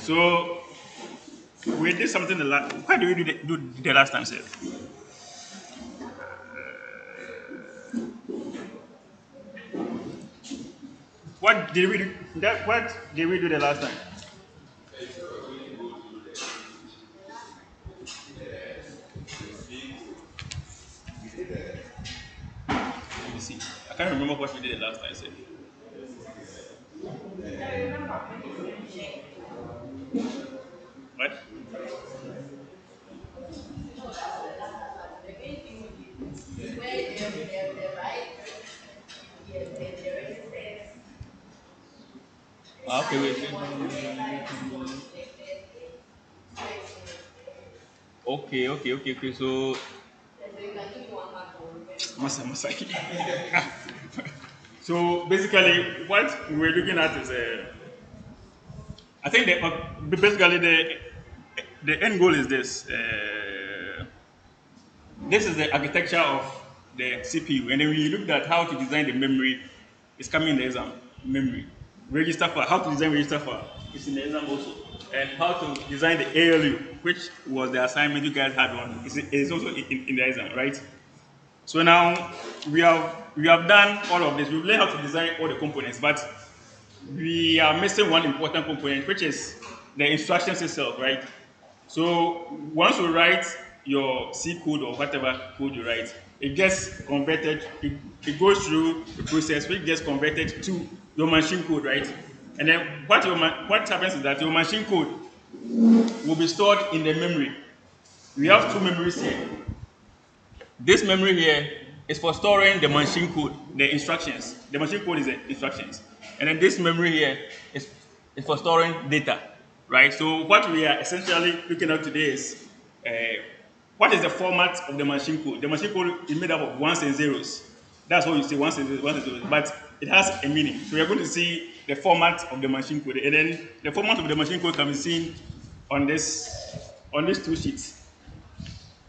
So we did something the last. Why did we do the last time, sir? What did we do? What did we do the last time? Let me see. I can't remember what we did the last time, sir. What? Okay, okay. So, Masa. So basically, what we're looking at is, I think basically the end goal is this. This is the architecture of the CPU, and then we looked at how to design the memory. It's coming in the exam. Memory register file. How to design register file. It's in the exam also, and how to design the ALU, which was the assignment you guys had on. It's also in the exam, right? So now we have done all of this. We've learned how to design all the components, but we are missing one important component, which is the instructions itself, right? So once you write your C code or whatever code you write, it gets converted, it goes through the process, which gets converted to your machine code, right? And then what happens is that your machine code will be stored in the memory. We have two memories here. This memory here is for storing the machine code, the instructions. The machine code is the instructions. And then this memory here is for storing data, right? So what we are essentially looking at today is what is the format of the machine code? The machine code is made up of ones and zeros. That's what you say, ones and zeros. But it has a meaning. So we are going to see the format of the machine code. And then the format of the machine code can be seen on these two sheets,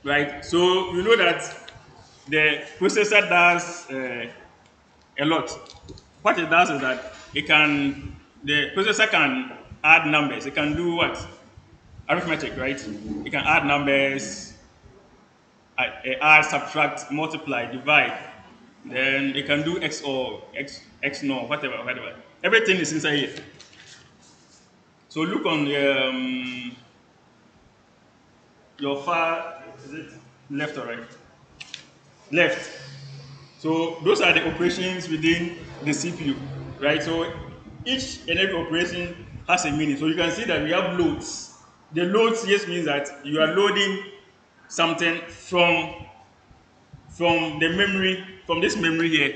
right? So you know that the processor does a lot. What it does is that the processor can add numbers. It can do what? Arithmetic, right? It can add numbers, add, subtract, multiply, divide. Then it can do XOR, XNOR, whatever. Everything is inside here. So look on your far, is it left or right? Left. So those are the operations within the CPU, right? So each and every operation has a meaning. So you can see that we have loads. The loads just means that you are loading something from the memory, from this memory here,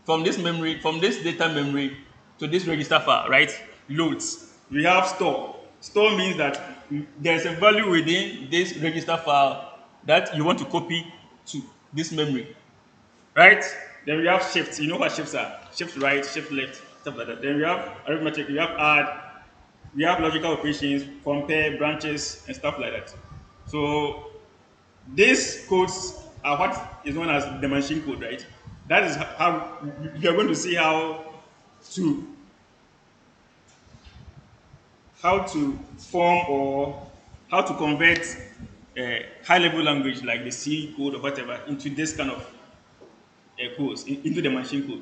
from this data memory to this register file, right? Loads. We have store. Store means that there's a value within this register file that you want to copy to this memory, right? Then we have shifts. You know what shifts are? Shift right, shift left, stuff like that. Then we have arithmetic, we have add, we have logical operations, compare, branches, and stuff like that. So these codes are what is known as the machine code, right? That is how we are going to see to how to form or how to convert a high-level language like the C code or whatever into this kind of codes, into the machine code.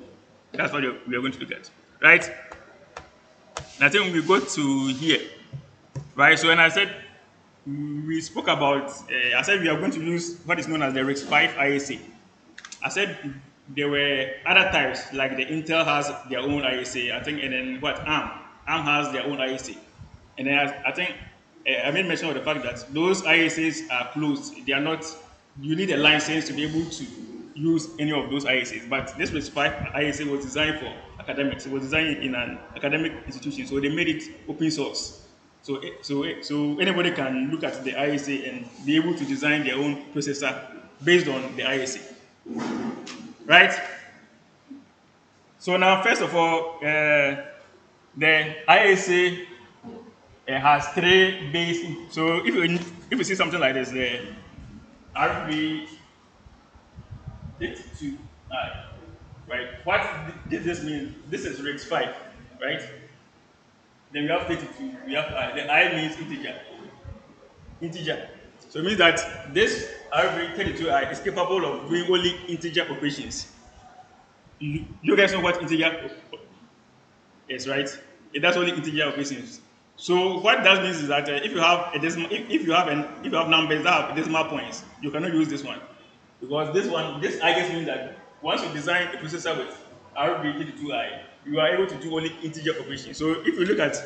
That's what we are going to look at, right? And I think we go to here, right? So when I said we spoke about, I said we are going to use what is known as the RISC-V ISA. I said there were other types, like the Intel has their own ISA, I think, and then what ARM has their own ISA, and then I think I made mention of the fact that those ISAs are closed. They are not. You need a license to be able to use any of those ISAs. But this specific ISA was designed for academics. It was designed in an academic institution, so they made it open source. So anybody can look at the ISA and be able to design their own processor based on the ISA, right? So now, first of all, the ISA has three base. So if you see something like this, the RB82I, right? What does this mean? This is RISC-V, right? Then we have 32. We have I. The I means integer. Integer. So it means that this arbitrary 32I is capable of doing only integer operations. You guys know what integer is, right? It does only integer operations. So what that means is that if you have a decimal, if you have numbers that have decimal points, you cannot use this one because this I guess means that once you design a processor with RB32I, you are able to do only integer operations. So if you look at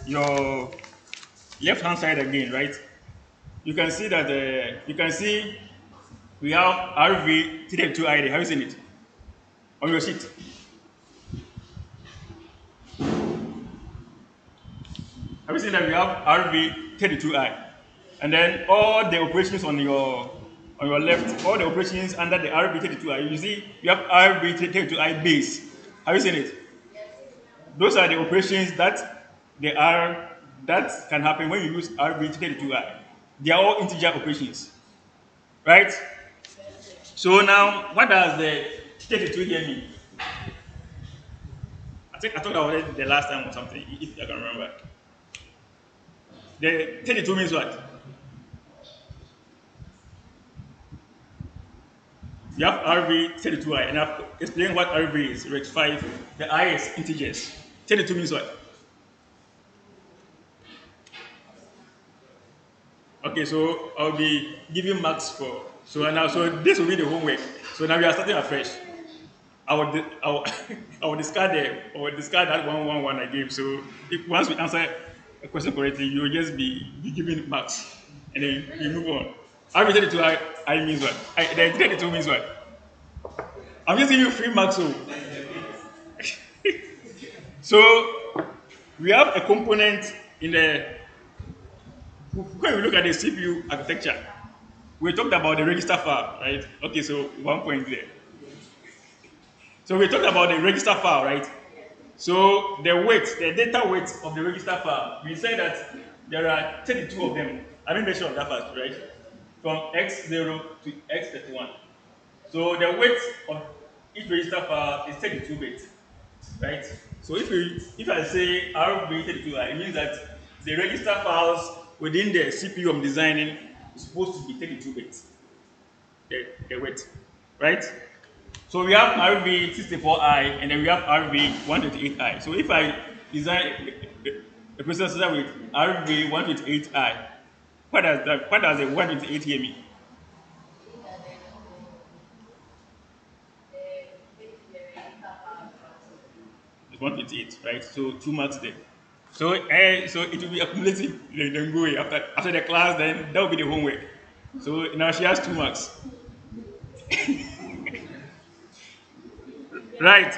your left hand side again, right, you can see that we have RV32I. Have you seen it on your sheet? Have you seen that we have RV32I? And then all the operations on your left, all the operations under the RV32I, you see you have RV32I base. Have you seen it? Those are the operations that can happen when you use RV32I. They are all integer operations, right? So now, what does the 32 here mean? I talked about it the last time or something, if I can remember. The 32 means what? You have RV32I, and I've explained what RV is, RISC 5. The I is integers. 32 means what? Okay, so I'll be giving marks for. So this will be the homework. So now we are starting afresh. I will discard that 111 I gave. So if once we answer a question correctly, you will just be given marks, and then we move on. RV32 I means what? The 32 means what? I'm just giving you free marks. So we have a component in the when we look at the CPU architecture. We talked about the register file, right? Okay, so 1 point there. So we talked about the register file, right? So the data weight of the register file, we said that there are 32 of them. I didn't mention of that first, right? From X0 to X31. So the weight of each register file is 32 bits, right? So if I say RB32, it means that the register files within the CPU I'm designing is supposed to be 32 bits, the weight, right? So we have RB64I and then we have RB128I. So if I design a processor with RB128I, what does the 128 here mean? It's 128, right? So 2 marks there. So it will be accumulative. Then go away after the class. Then that will be the homework. So now she has 2 marks, right?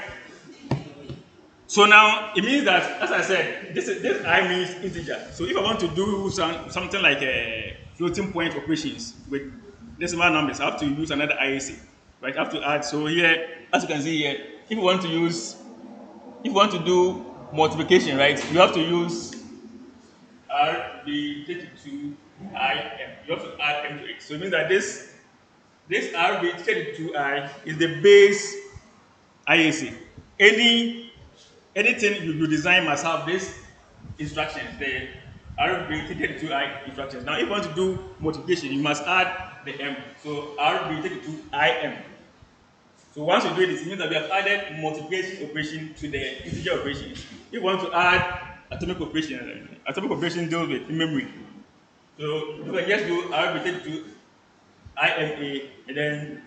So now it means that, as I said, this I means integer. So if I want to do something like floating point operations with decimal numbers, I have to use another IAC, right? I have to add. So here, as you can see here, if you want to do multiplication, right, you have to use RB32IM. You have to add M to it. So it means that this RB32I is the base IAC. Anything you design must have this instructions, the RB32I instructions. Now, if you want to do multiplication, you must add the M. So RB32IM. So once you do this, it means that we have added multiplication operation to the integer operation. If you want to add atomic operation deals with memory. So you can just do RB32IMA and then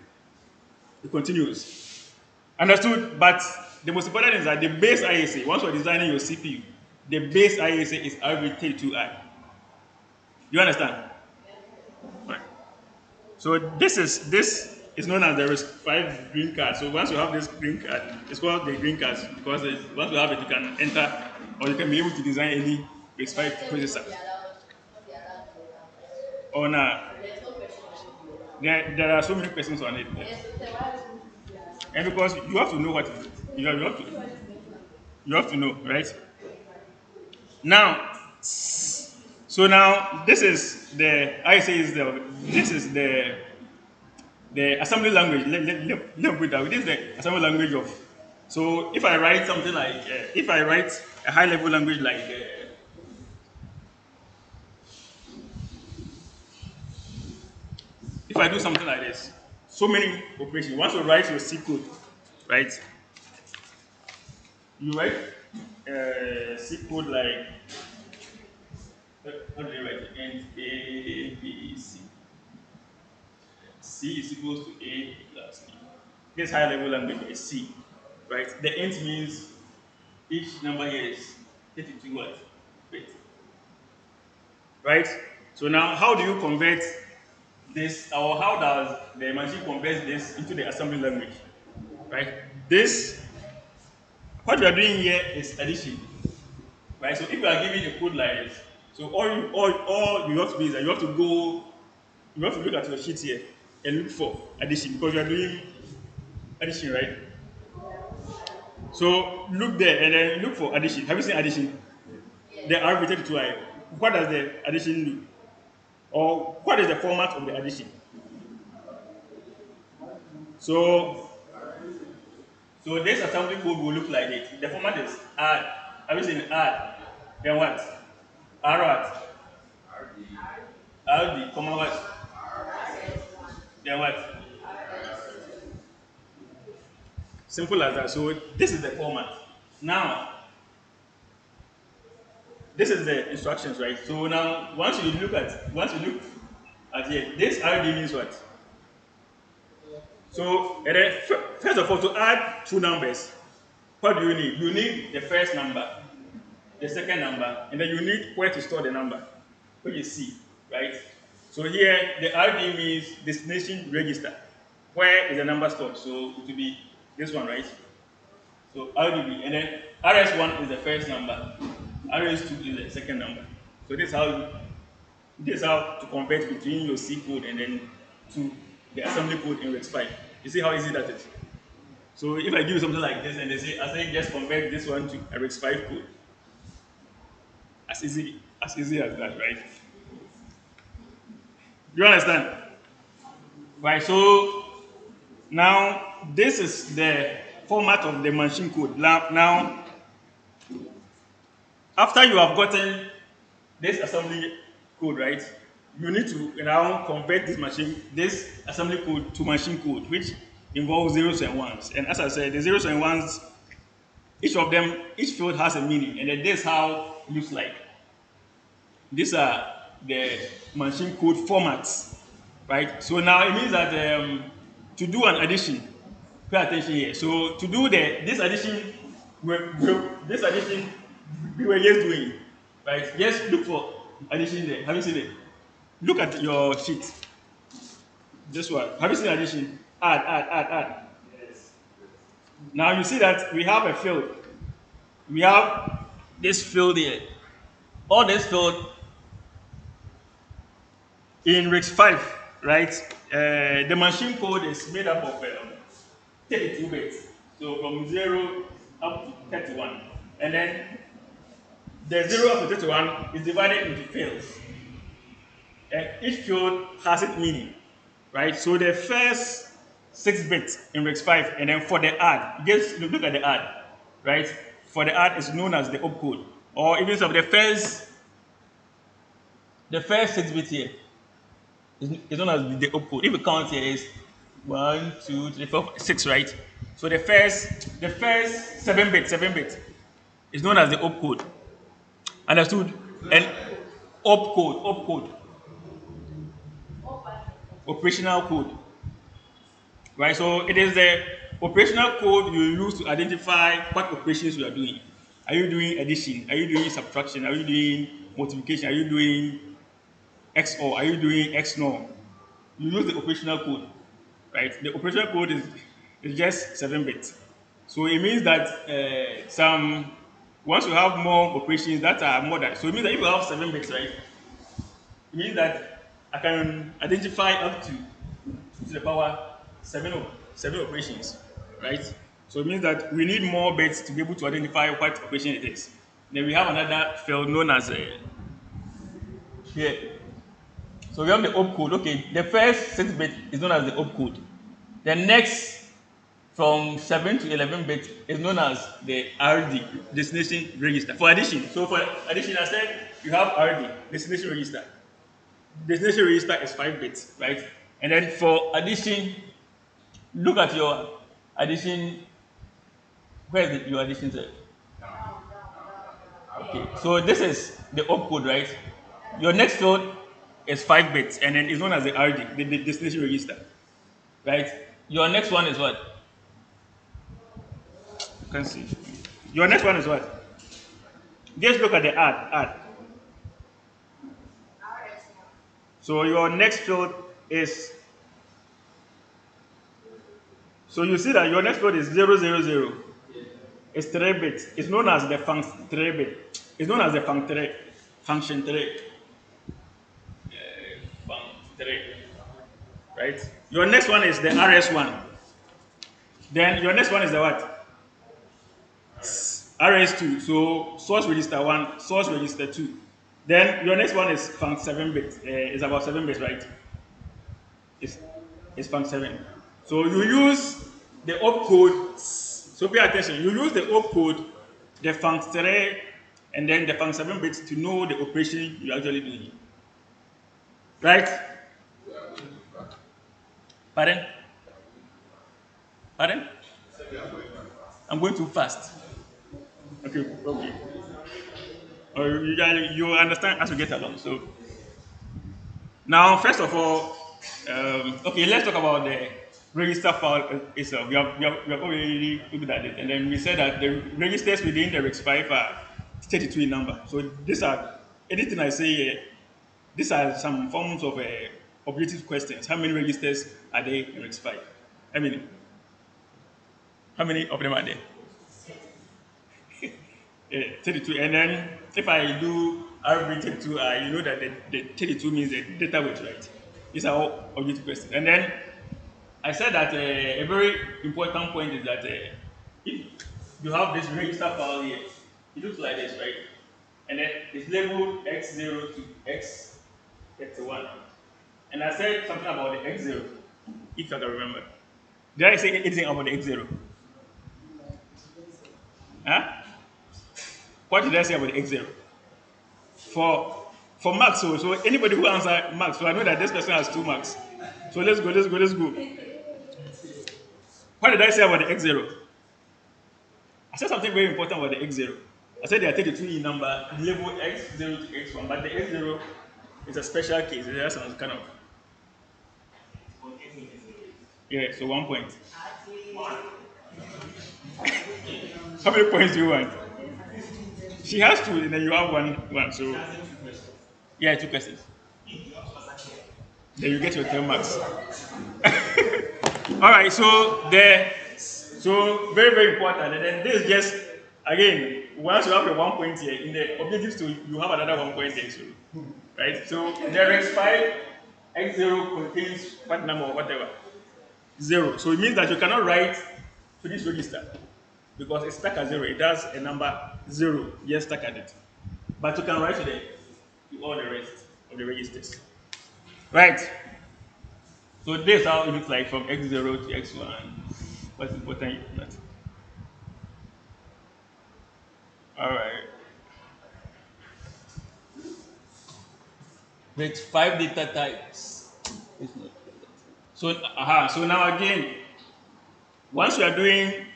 it continues. Understood? But the most important is that the base IAC, once you're designing your CPU, the base IAC is RB32I. You understand? Right. So this is known as the RISC-V green card. So once you have this green card, it's called the green card because once you have it, you can enter or you can be able to design any RISC-V processor. Or now, there are so many questions on it. And because you have to know what it is. You have to know, right? Now, so now this is the assembly language. Let me put that. This is the assembly language of. So if I write something like if I write a high-level language like if I do something like this, so many operations. Once you write your C code, right? You write C code like how do you write it? And A B C. C is equals to A plus B. This high level language is C, right? The int means each number here is 32 what? Wait, right? So now, how do you convert this, or how does the machine convert this into the assembly language, right? This, what we are doing here is addition, right? So if you are giving a code like this, so all you have to do is that you have to go, you have to look at your sheet here and look for addition because you are doing addition, right? So look there and then look for addition. Have you seen addition? The R related to I. What does the addition do? Or what is the format of the addition? So, so this assembly code will look like it. The format is add. Have you seen add? Then what? R what? RD, comma what? Then what? Simple as that. So this is the format. Now, this is the instructions, right? So now, once you look at here, this RD means what? So, and then first of all, to add two numbers, what do you need? You need the first number, the second number, and then you need where to store the number, which is C, right? So here, the RD means destination register. Where is the number stored? So it will be this one, right? So RDB, and then RS1 is the first number, RS2 is the second number. So this is how to convert between your C code and then to the assembly code in RISC 5. You see how easy that is? So if I give you something like this and they say, I say just convert this one to a RISC 5 code. As easy as that, right? Do you understand? Right, so now this is the format of the machine code. Now, after you have gotten this assembly code, right, you need to now convert this assembly code to machine code, which involves zeros and ones. And as I said, the zeros and ones, each field has a meaning, and then this is how it looks like. These are the machine code formats, right? So now it means that to do an addition, pay attention here. So to do this addition we were just doing, right? Just look for addition there. Have you seen it? Look at your sheet. This one. Have you seen addition? Add. Yes. Now you see that we have a field. We have this field here. All this field in RISC 5, right? The machine code is made up of 32 bits. So from 0 up to 31. And then the 0 up to 31 is divided into fields. And each field has its meaning, right? So the first 6 bits in RISC 5, and then for the add, just look at the add, right? For the add is known as the opcode, or even so the first 6 bits here is known as the opcode. If you count here is 1, 2, 3, 4, 6, right? So the first 7 bits is known as the opcode. Understood? And opcode. Operational code. Right? So it is the operational code you use to identify what operations you are doing. Are you doing addition? Are you doing subtraction? Are you doing multiplication? Are you doing XOR? Are you doing XNOR? You use the operational code. Right? The operational code is just 7 bits. So it means that once you have more operations that are more than, so it means that if you have 7 bits, right? It means that I can identify up to the power 7 operations, right? So it means that we need more bits to be able to identify what operation it is. Then we have another field known as here. So we have the opcode. Okay, the first 6 bits is known as the opcode. The next from 7 to 11 bits is known as the RD, destination register. For addition, so for addition, I said you have RD, destination register. Destination register is 5 bits, right? And then for addition, look at your addition. Where is your addition set? Okay, so this is the opcode, right? Your next field is 5 bits, and then it's known as the RD, the destination register, right? Your next one is what? You can see. Your next one is what? Just look at the add. So your next field is, so you see that your next field is 000. It's 3 bits. It's known as the function 3 bit. It's known as the function 3. Function 3. Right? Your next one is the RS1. Then your next one is the what? RS2. So source register 1, source register 2. Then your next one is func 7 bits. It's about 7 bits, right? It's func 7. So you use the opcode. So pay attention. You use the opcode, the func 3, and then the func 7 bits to know the operation you're actually doing. Right? Pardon? Pardon? I'm going too fast. Okay. You understand as we get along. So now, first of all, okay, let's talk about the register file itself. We have already looked at it, and then we said that the registers within the RISC-V are 32 in number. So these are, anything I say here, these are some forms of objective questions. How many registers are there in RISC-V? How many of them are there? 32. And then if I do RB 32, you know that the 32 means the data weight, right? These are all objective questions. And then I said that a very important point is that if you have this register file here, it looks like this, right? And then it's labeled X0 to X31. And I said something about the X0, if I can remember. Did I say anything about the X0? Huh? What did I say about the X0? For marks, so anybody who answer marks, so I know that this person has 2 marks. So let's go. What did I say about the X0? I said something very important about the X0. I said there are 32 in number, labeled X0 to X1, but the X0 is a special case. It has some kind of, yeah, so 1 point. How many points do you want? She has 2, and then you have one. So yeah, 2 questions. Then you get your 10 marks. All right, so very, very important. And then this is just, again, once you have the 1 point here, in the objectives too, you have another 1 point there. So, right? So the RISC-V X0 contains what number or whatever? 0. So it means that you cannot write to this register because it's stuck at 0. It does a number 0, just stuck at it. But you can write to all the rest of the registers. Right? So this is how it looks like from X0 to X1. What's important is that. All right. With 5 data types. So now again, once we are doing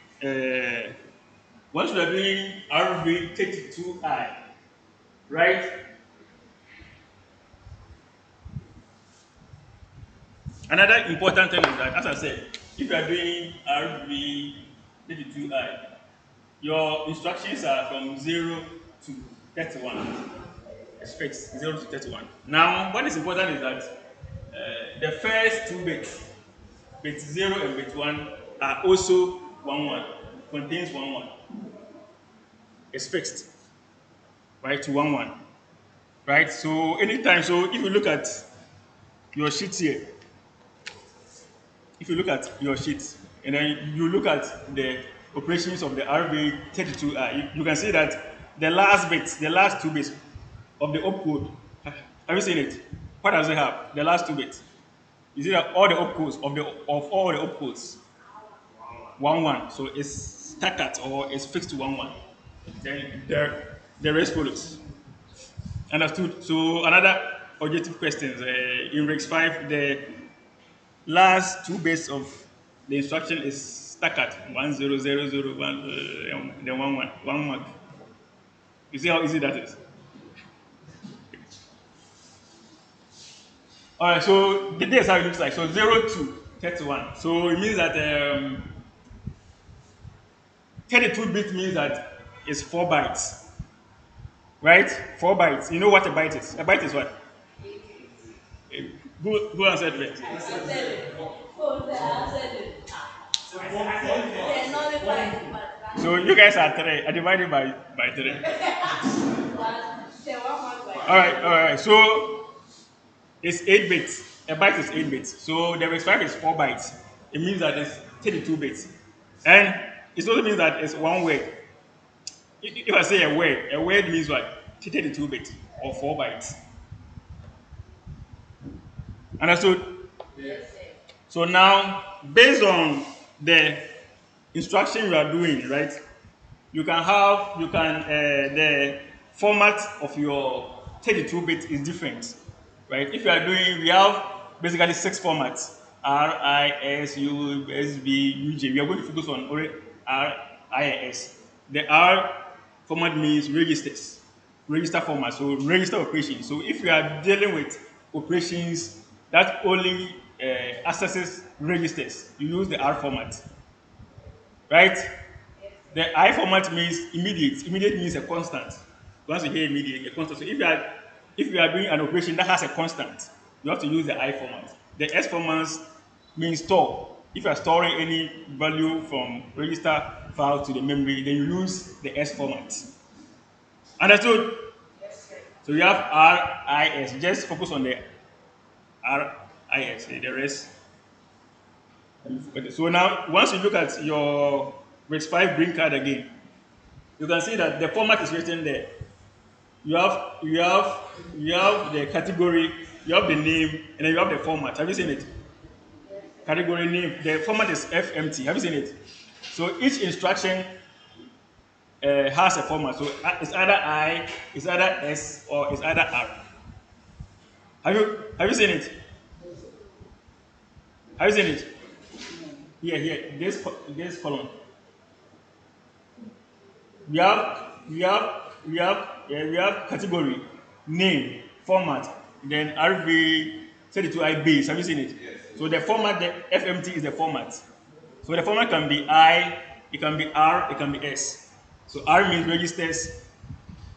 RB32I, right? Another important thing is that, as I said, if you are doing RB32I, your instructions are from 0 to 31. It's fixed, 0 to 31. Now, what is important is that the first 2 bits, bit 0 and bit 1, are also 11, contains 11. It's fixed, right, to 11. Right? So anytime, so if you look at your sheet here, and then you look at the operations of the RB32, you can see that the last 2 bits of the opcode, have you seen it? What does it have? The last 2 bits. You see that all the opcodes of all the opcodes, 1 1. So it's stuck at or it's fixed to 1 1. Then the rest follows. Understood? So another objective questions. In RISC 5, the last two bits of the instruction is stuck at 1 0 0 0 1, then 1 mark. You see how easy that is? All right, so the day is how it looks like. So 0 to 31. So it means that 32 bits means that it's 4 bytes, right? 4 bytes. You know what a byte is? A byte is what? Eh, who answered first? So you guys are three. I divided by three. All right. So it's 8 bits. A byte is 8 bits. So the RISC-V is 4 bytes. It means that it's 32 bits. And it also means that it's one word. If I say a word means what? 32 bits or 4 bytes. Understood? Yes. So now, based on the instruction you are doing, right? The format of your 32 bit is different, right? If you are doing, we have basically 6 formats: R, I, S, U, S, B, U, J. We are going to focus on only R, I, and S. The R format means registers, register format, so register operations. So if you are dealing with operations that only accesses registers, you use the R format, right? The I format means immediate. Immediate means a constant. Once you hear immediate, a constant. So if you are doing an operation that has a constant, you have to use the I format. The S format means store. If you are storing any value from register file to the memory, then you use the S format. Understood? So you have RIS. Just focus on the RIS. The rest. So now, once you look at your RISC-V green card again, you can see that the format is written there. You have the category, you have the name, and then you have the format. Have you seen it? Category name. The format is FMT. Have you seen it? So each instruction has a format. So it's either I, it's either S, or it's either R. Have you seen it? Have you seen it? Here. This column. We have category, name, format, then RV32I base. Have you seen it? Yes. So the format, the FMT is the format. So the format can be I, it can be R, it can be S. So R means registers,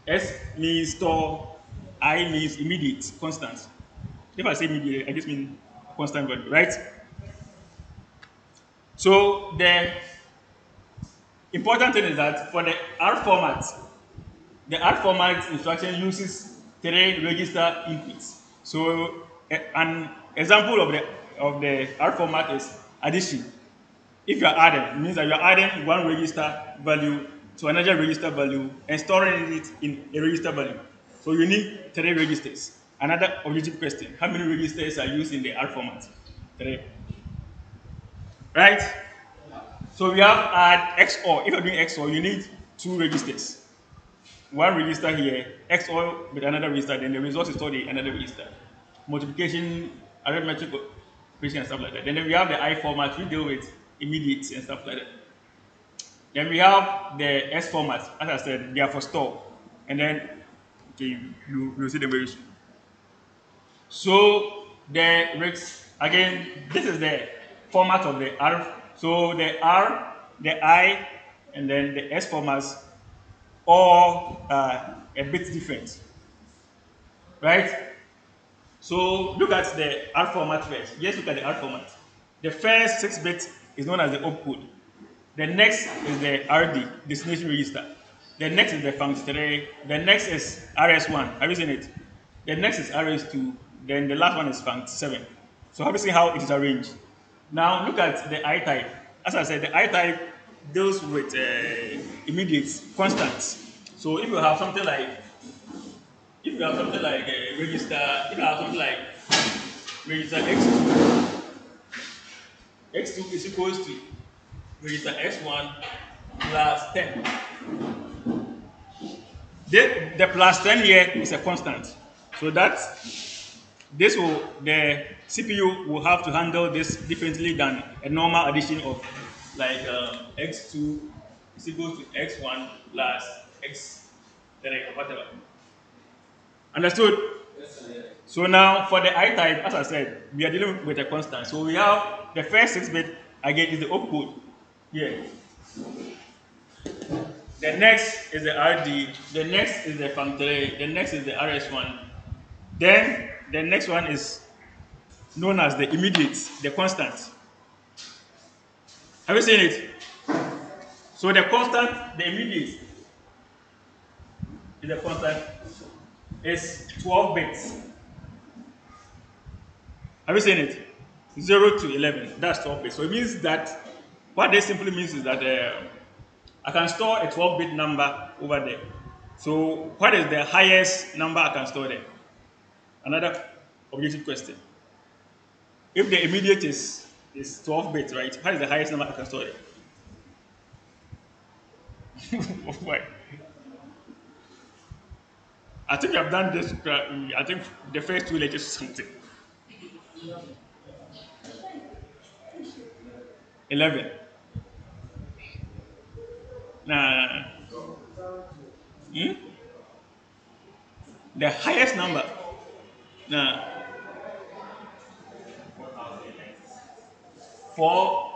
S means store, I means immediate, constant. If I say immediate, I just mean constant value, right? So the important thing is that for the R format, the R format instruction uses 3 register inputs. So an example of the R format is addition. If you are adding, it means that you are adding one register value to another register value and storing it in a register value. So you need 3 registers. Another objective question: how many registers are used in the R format? 3. Right? So we have add XOR. If you're doing XOR, you need 2 registers. One register here, XOR with another register, then the result is stored in another register. Multiplication, arithmetic operation, and stuff like that. Then we have the I format, we deal with immediate and stuff like that. Then we have the S format, as I said, they are for store. And then, okay, you'll see them very soon. So the RISC, again, this is the format of the R. So the R, the I, and then the S formats all a bit different, right? So look at the R format first. Just look at the R format. The first 6 bits is known as the opcode. The next is the RD, destination register. The next is the funct3. The next is RS1. Have you seen it? The next is RS2. Then the last one is funct7. So have you seen how it is arranged? Now look at the I type. As I said, the I type deals with immediate constants. So if you have something like register, if you have something like register x2 is equals to register x1 plus 10. The plus 10 here is a constant. So that the CPU will have to handle this differently than a normal addition of like x2 is equal to x1 plus x3, whatever. Understood? So now for the I type, as I said, we are dealing with a constant. So we have the first 6 bit again is the opcode here. The next is the RD, the next is the FAM3, the next is the RS1. Then the next one is known as the immediate, the constant. Have you seen it? So the constant, the immediate is the constant is 12 bits. Have you seen it? 0 to 11, that's 12 bits. So it means that what this simply means is that I can store a 12-bit number over there. So what is the highest number I can store there? Another objective question. If the immediate is 12 bits, right? What is the highest number I can store there? Why? I think I've done this. I think the first 2 lectures or something. 11. Nah. Hmm? The highest number. Nah. For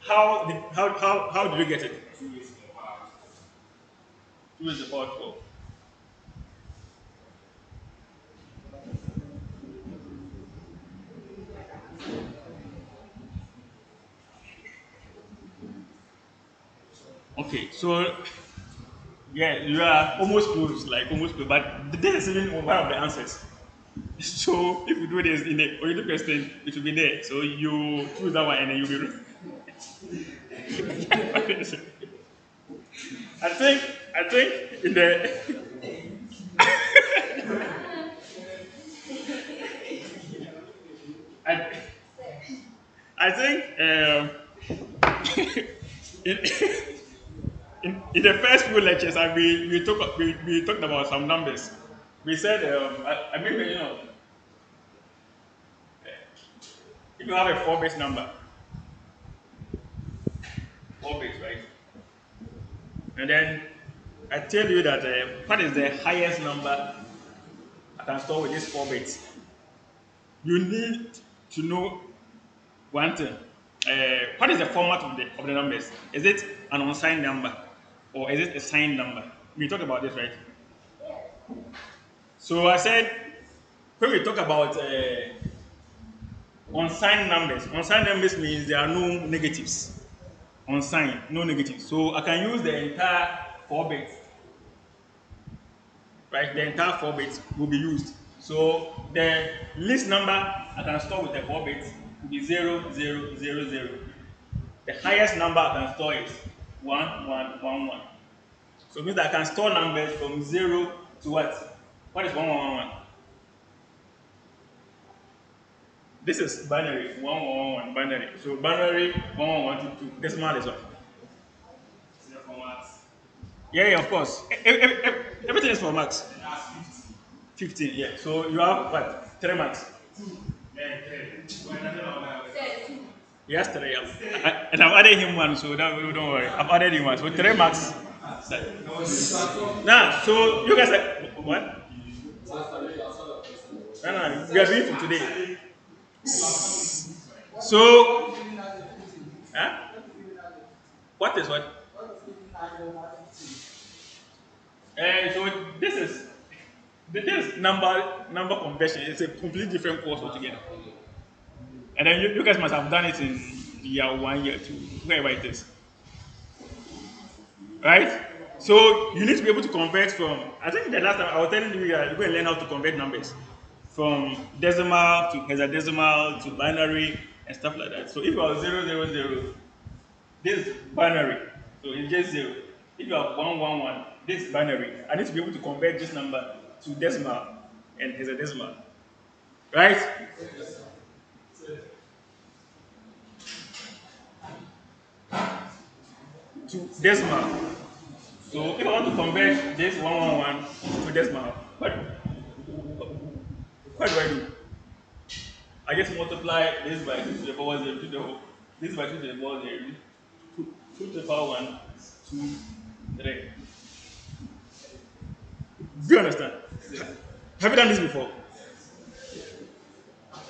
how did you get it? 2 is the power 4. Okay, so yeah, you are almost close, like almost close, but this is even one of the answers. So if you do this in the original question, it will be there. So you choose that one and then you'll be. I think in the I, I think in, in the first few lectures, we talked about some numbers. We said I mean if you have a 4 base number, 4 base, right? And then I tell you that what is the highest number I can store with these 4 bits? You need to know one thing. What is the format of the numbers? Is it an unsigned number or is it a signed number? We talked about this, right? So I said when we talk about unsigned numbers means there are no negatives. Unsigned, no negatives. So I can use the entire 4 bits, right? The entire 4 bits will be used. So the least number I can store with the 4 bits will be 0, 0, 0, 0. The highest number I can store is 1, 1, 1, 1. So it means that I can store numbers from 0 to what? What is 1, 1, 1, 1? This is binary, 1, 1, 1, 1, binary. So binary, 1, 1, 1, 2, 2. Decimal is what? Yeah, yeah, of course. Everything is for max. 15, yeah. So you have what? 3 max. Yes, 3. And I've added him one, so don't worry. I've added him one. So 3 max. Now, so you guys are, what? No, no, we are doing for today. So, huh? What is what? So this number conversion. It's a completely different course altogether. And then you guys must have done it in year 1, year 2, wherever it is, right? So you need to be able to convert from. I think the last time I was telling you, you're going to learn how to convert numbers from decimal to hexadecimal to binary and stuff like that. So if you have 0, 0, 0, this is binary, so it's just 0. If you have 1, 1, 1, this is binary. I need to be able to convert this number to decimal and hexadecimal, right? to decimal. So if I want to convert this 111 to decimal, what do I do? I just multiply this by 2 to the power 0, this by 2 to the power 0, 2 to the power 1, 2, 3. Do you understand? Have you done this before?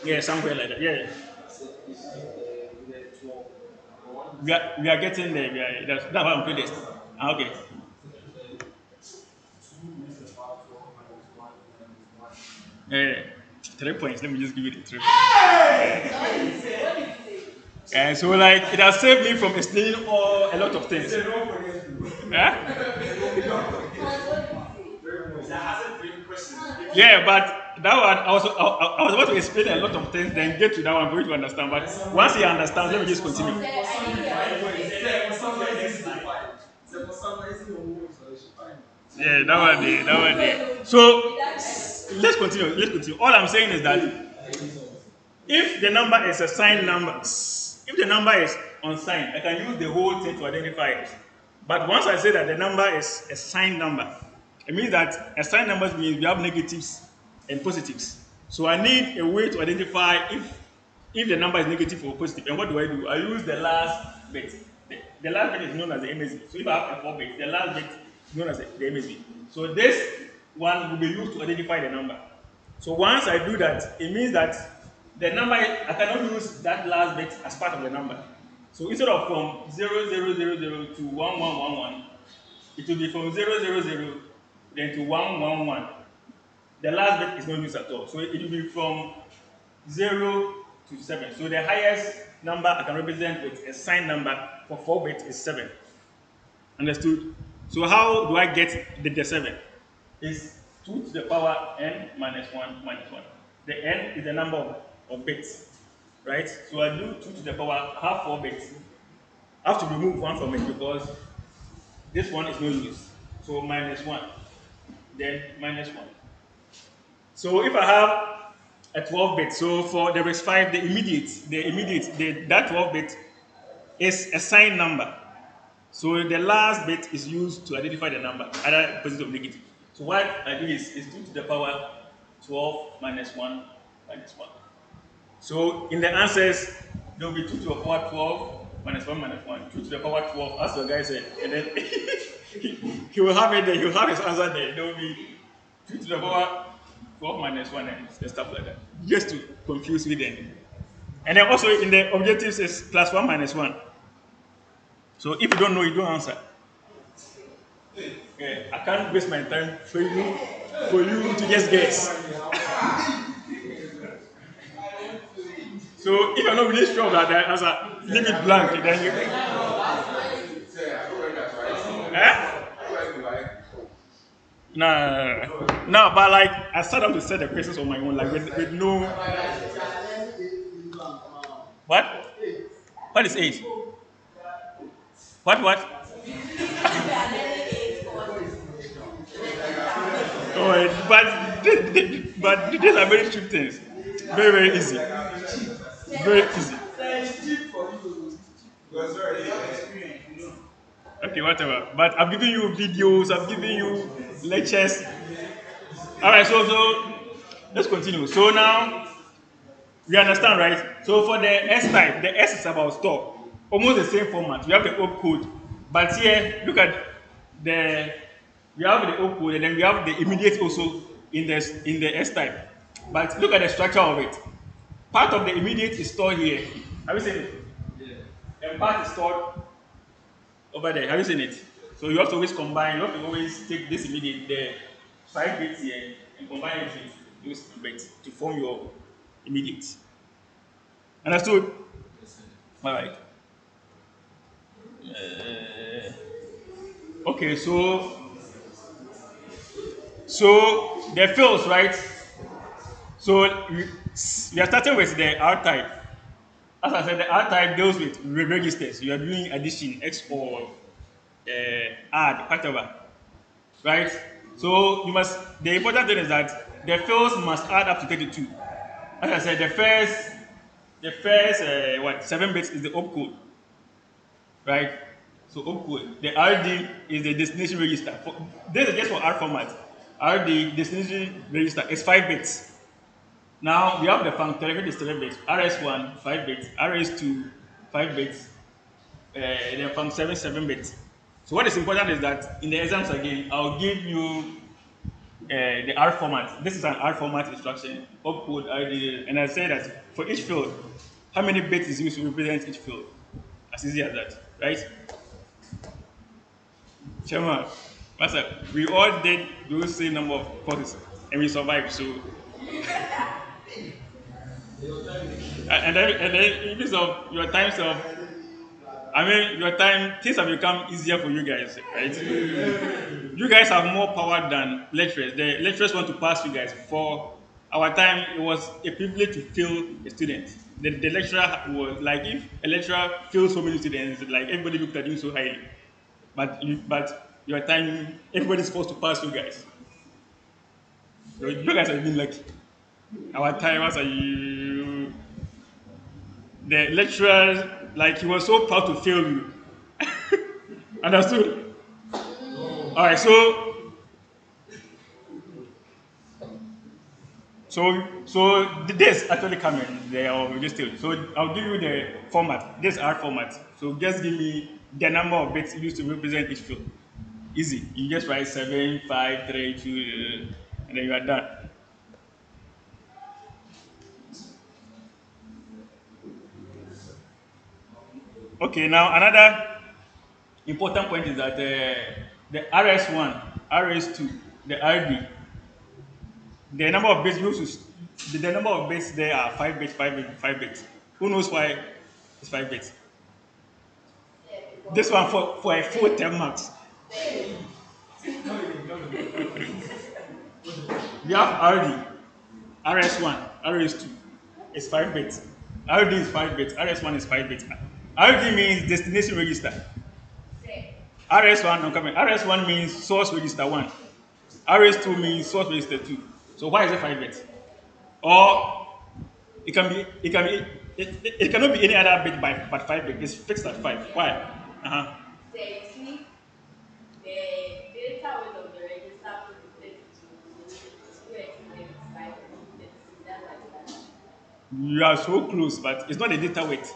Yeah, somewhere like that. Yeah. We are getting there. That's why I'm doing this. Okay. Yeah. 3 points. Let me just give you the 3 points. And so, like, it has saved me from explaining a lot of things. Yeah, but that one, I was about to explain a lot of things, then get to that one for you to understand. But once he understands, let me just continue. Yeah, that one there. So let's continue. All I'm saying is that if the number is a signed number, if the number is unsigned, I can use the whole thing to identify it. But once I say that the number is a signed number, it means that a signed number means we have negatives and positives. So I need a way to identify if the number is negative or positive. And what do? I use the last bit. The last bit is known as the MSB. So if I have a 4 bit, the last bit is known as the MSB. So this one will be used to identify the number. So once I do that, it means that the number, I cannot use that last bit as part of the number. So instead of from 0000 to 1111, it will be from 000 then to 111. The last bit is not used at all. So it will be from 0 to 7. So the highest number I can represent with a signed number for 4 bits is 7. Understood? So how do I get the 7? It's 2 to the power n minus 1 minus 1. The n is the number of bits, right? So I do 2 to the power, half 4 bits. I have to remove 1 from it because this one is no use. So minus 1, then minus 1. So if I have a 12 bit, so for the RISC 5, that 12 bit is a signed number. So the last bit is used to identify the number, either positive or negative. So what I do is 2 to the power 12 minus 1 minus 1. So in the answers, there will be 2 to the power 12 minus 1 minus 1, 2 to the power 12, as the guy said. And then he will have it there, he will have his answer there. There will be 2 to the power 12 minus 1 and stuff like that. Just to confuse me then. And then also in the objectives is plus 1 minus 1. So if you don't know, you don't answer. Yeah, I can't waste my time for you to just guess. So if you're not really sure about that answer, leave it blank. Then you. No, but like I started to set the questions on my own, like with no. What? What is 8? What? Oh, but these are very cheap things. Very, very easy. Very easy. Okay, whatever. But I've given you videos, I've given you lectures. Alright, so let's continue. So now we understand, right? So for the S type, the S is about store. Almost the same format. We have the opcode. But here, look at we have the opcode and then we have the immediate also in the S type. But look at the structure of it. Part of the immediate is stored here. Have you seen it? Yeah. And part is stored over there. Have you seen it? So you have to always combine, you have to always take this immediate, the 5 bits here, and combine it with those 2 bits to form your immediate. Understood? Alright. Okay, so the fields, right? So we are starting with the R type. As I said, the R type deals with registers. You are doing addition, XOR, add, whatever, right? So the important thing is that the fields must add up to 32. As I said, the first 7 bits is the opcode, right? So opcode. The RD is the destination register. This is just for R format. RD destination register is 5 bits. Now we have the func which is 3 bits. RS1 5 bits. RS2 5 bits. Then func7 7 bits. So what is important is that in the exams again, I'll give you the R format. This is an R format instruction, opcode, RD, and I say that for each field, how many bits is used to represent each field. As easy as that, right? Chairman, Master, we all did those same number of courses and we survived. So, and then in terms of your times of, I mean, your time, things have become easier for you guys, right? You guys have more power than lecturers. The lecturers want to pass you guys. For our time, it was a privilege to fail a student. The lecturer was like, if a lecturer fails so many students, like everybody looked at you so highly. But your time, everybody's supposed to pass you guys. So you guys have been lucky. Our time was you. The lecturer, like he was so proud to fail you. Understood? All right. So this actually coming there or just still. So I'll give you the format. This R format. So just give me the number of bits used to represent each field. Easy. You just write 7, 5, 3, 2, and then you are done. Okay, now another important point is that the RS1, RS2, the RD, the number of bits used to, the number of bits there are 5 bits, 5 bits, 5 bits. Who knows why it's 5 bits? This one for a full 10 marks. We have RD, RS1, RS2 is 5 bits. RD is 5 bits, RS1 is 5 bits. RD means destination register. RS1, I'm coming. RS1 means source register 1. RS2 means source register 2. So why is it 5 bits? Or it cannot be any other bit but 5 bits. It's fixed at 5. Why? Uh-huh. You are so close, but it's not a data weight.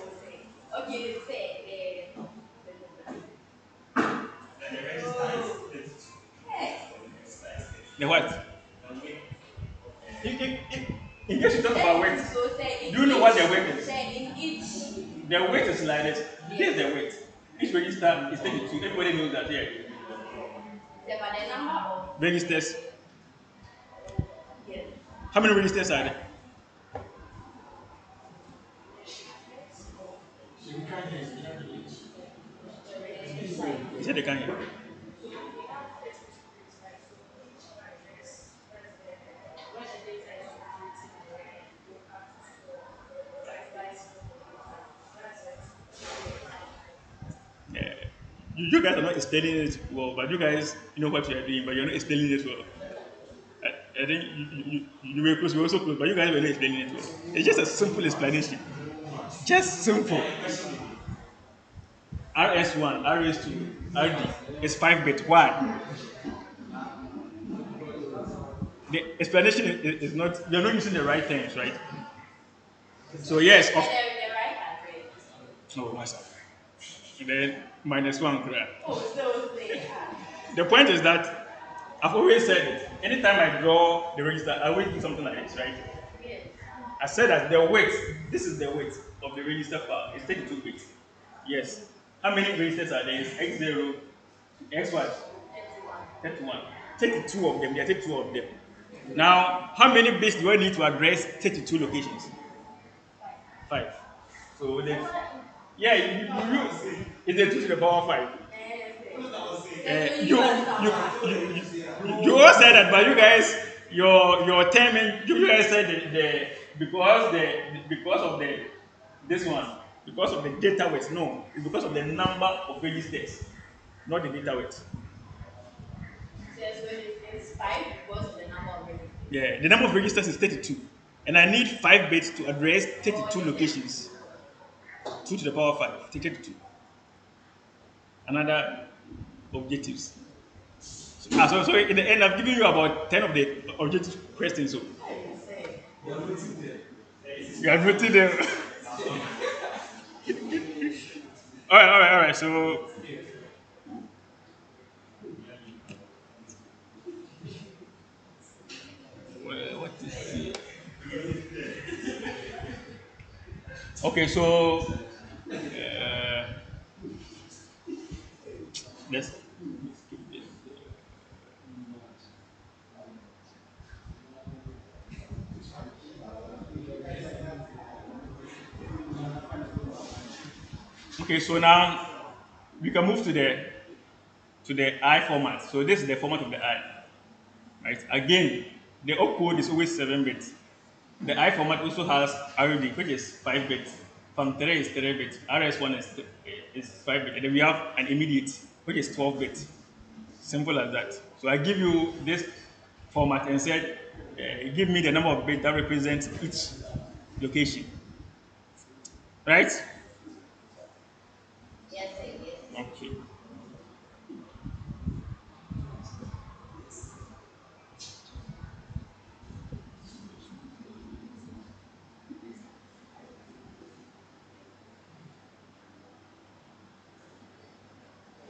The what? In case you talk about weight, do you know what the weight is? The weight is like this. This is the weight. Each register is 32. Everybody knows that here. Registers. How many registers are there? He said they can't hear. Yeah. You guys are not explaining it well, but you guys know what you are doing, but you're not explaining it well. I think you were close, we were also close, but you guys were not explaining it well. It's just a simple explanation. Just simple. RS1, RS2, RD is 5 bit. Why? The explanation is not, you're not using the right terms, right? So, yes, of. Oh, master. And then -1. The point is that I've always said it. Anytime I draw the register, I always do something like this, right? I said that the weight, this is the weight of the register file. It's 32 bits. Yes. How many registers are there? It's X0, X what? 31. 32 of them. There are 32 of them. Now, how many bits do I need to address 32 locations? 5. So then, yeah, it's a 2 to the power 5. You all said that, but you guys, your term, you guys said because of this one, because of the data weight. No, it's because of the number of registers, not the data weight. It's 5 because of the number of registers. Yeah, the number of registers is 32, and I need 5 bits to address 32 locations. 2 to the power 5, 32. another objectives. So in the end, I've given you about 10 of the objective questions. So you have written them. All right. So, what is okay, so uh, let's okay. So now we can move to the I format. So this is the format of the I, right? Again, the opcode is always 7 bits. The I format also has RD, which is 5 bits. From 3 is 3 bits. RS1 is 5 bits. And then we have an immediate, which is 12 bits. Simple as that. So I give you this format and said, give me the number of bits that represents each location. Right? Okay.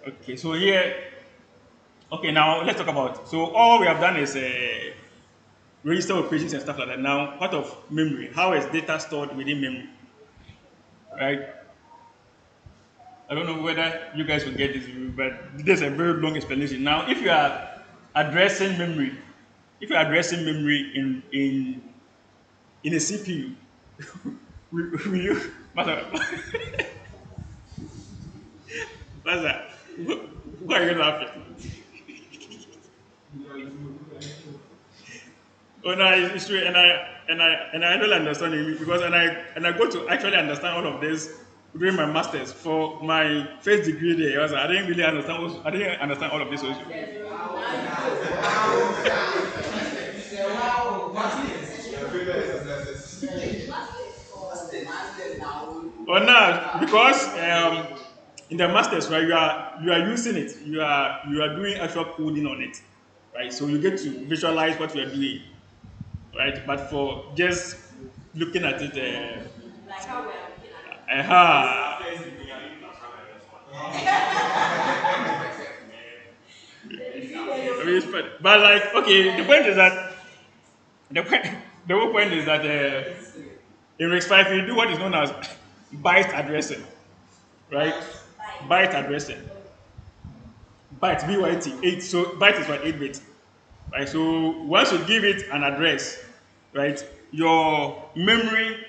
Okay, so here, okay, now let's talk about. So all we have done is register operations and stuff like that. Now, part of memory, how is data stored within memory, right? I don't know whether you guys will get this, but this is a very long explanation. Now, if you are addressing memory, if you are addressing memory in a CPU, will you, Master, Master, why are you laughing? Oh no, it's true, and I don't understand it because and I go to actually understand all of this during my masters for my first degree there. I didn't really understand. I didn't understand all of this also. Oh no, because in the masters, right, you are using it. You are doing actual coding on it, right? So you get to visualize what you are doing, right? But for just looking at it, uh, but like, okay, the point is that the point, the whole point is that in RISC-V you do what is known as byte addressing, right? Byte addressing, byte byt 8. So byte is what 8 bit, right? So once you give it an address, right, your memory.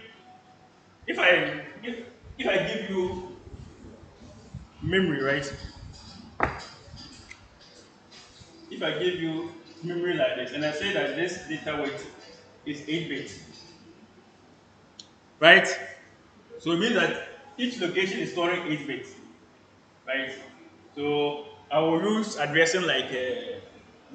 If I give you memory, right? If I give you memory like this, and I say that this data weight is 8 bits, right? So it means that each location is storing 8 bits, right? So I will use addressing like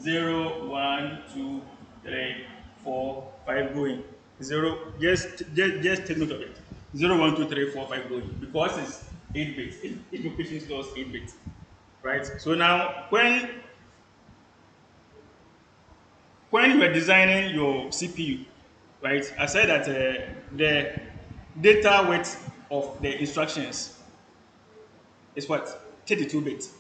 0, 1, 2, 3, 4, 5 going. 0, just take note of it. 0, 1, 2, 3, 4, 5 going. Because it's 8 bits. Each location stores 8 bits, right? So now when you were designing your CPU, right, I said that the data weight of the instructions is what? 32 bits.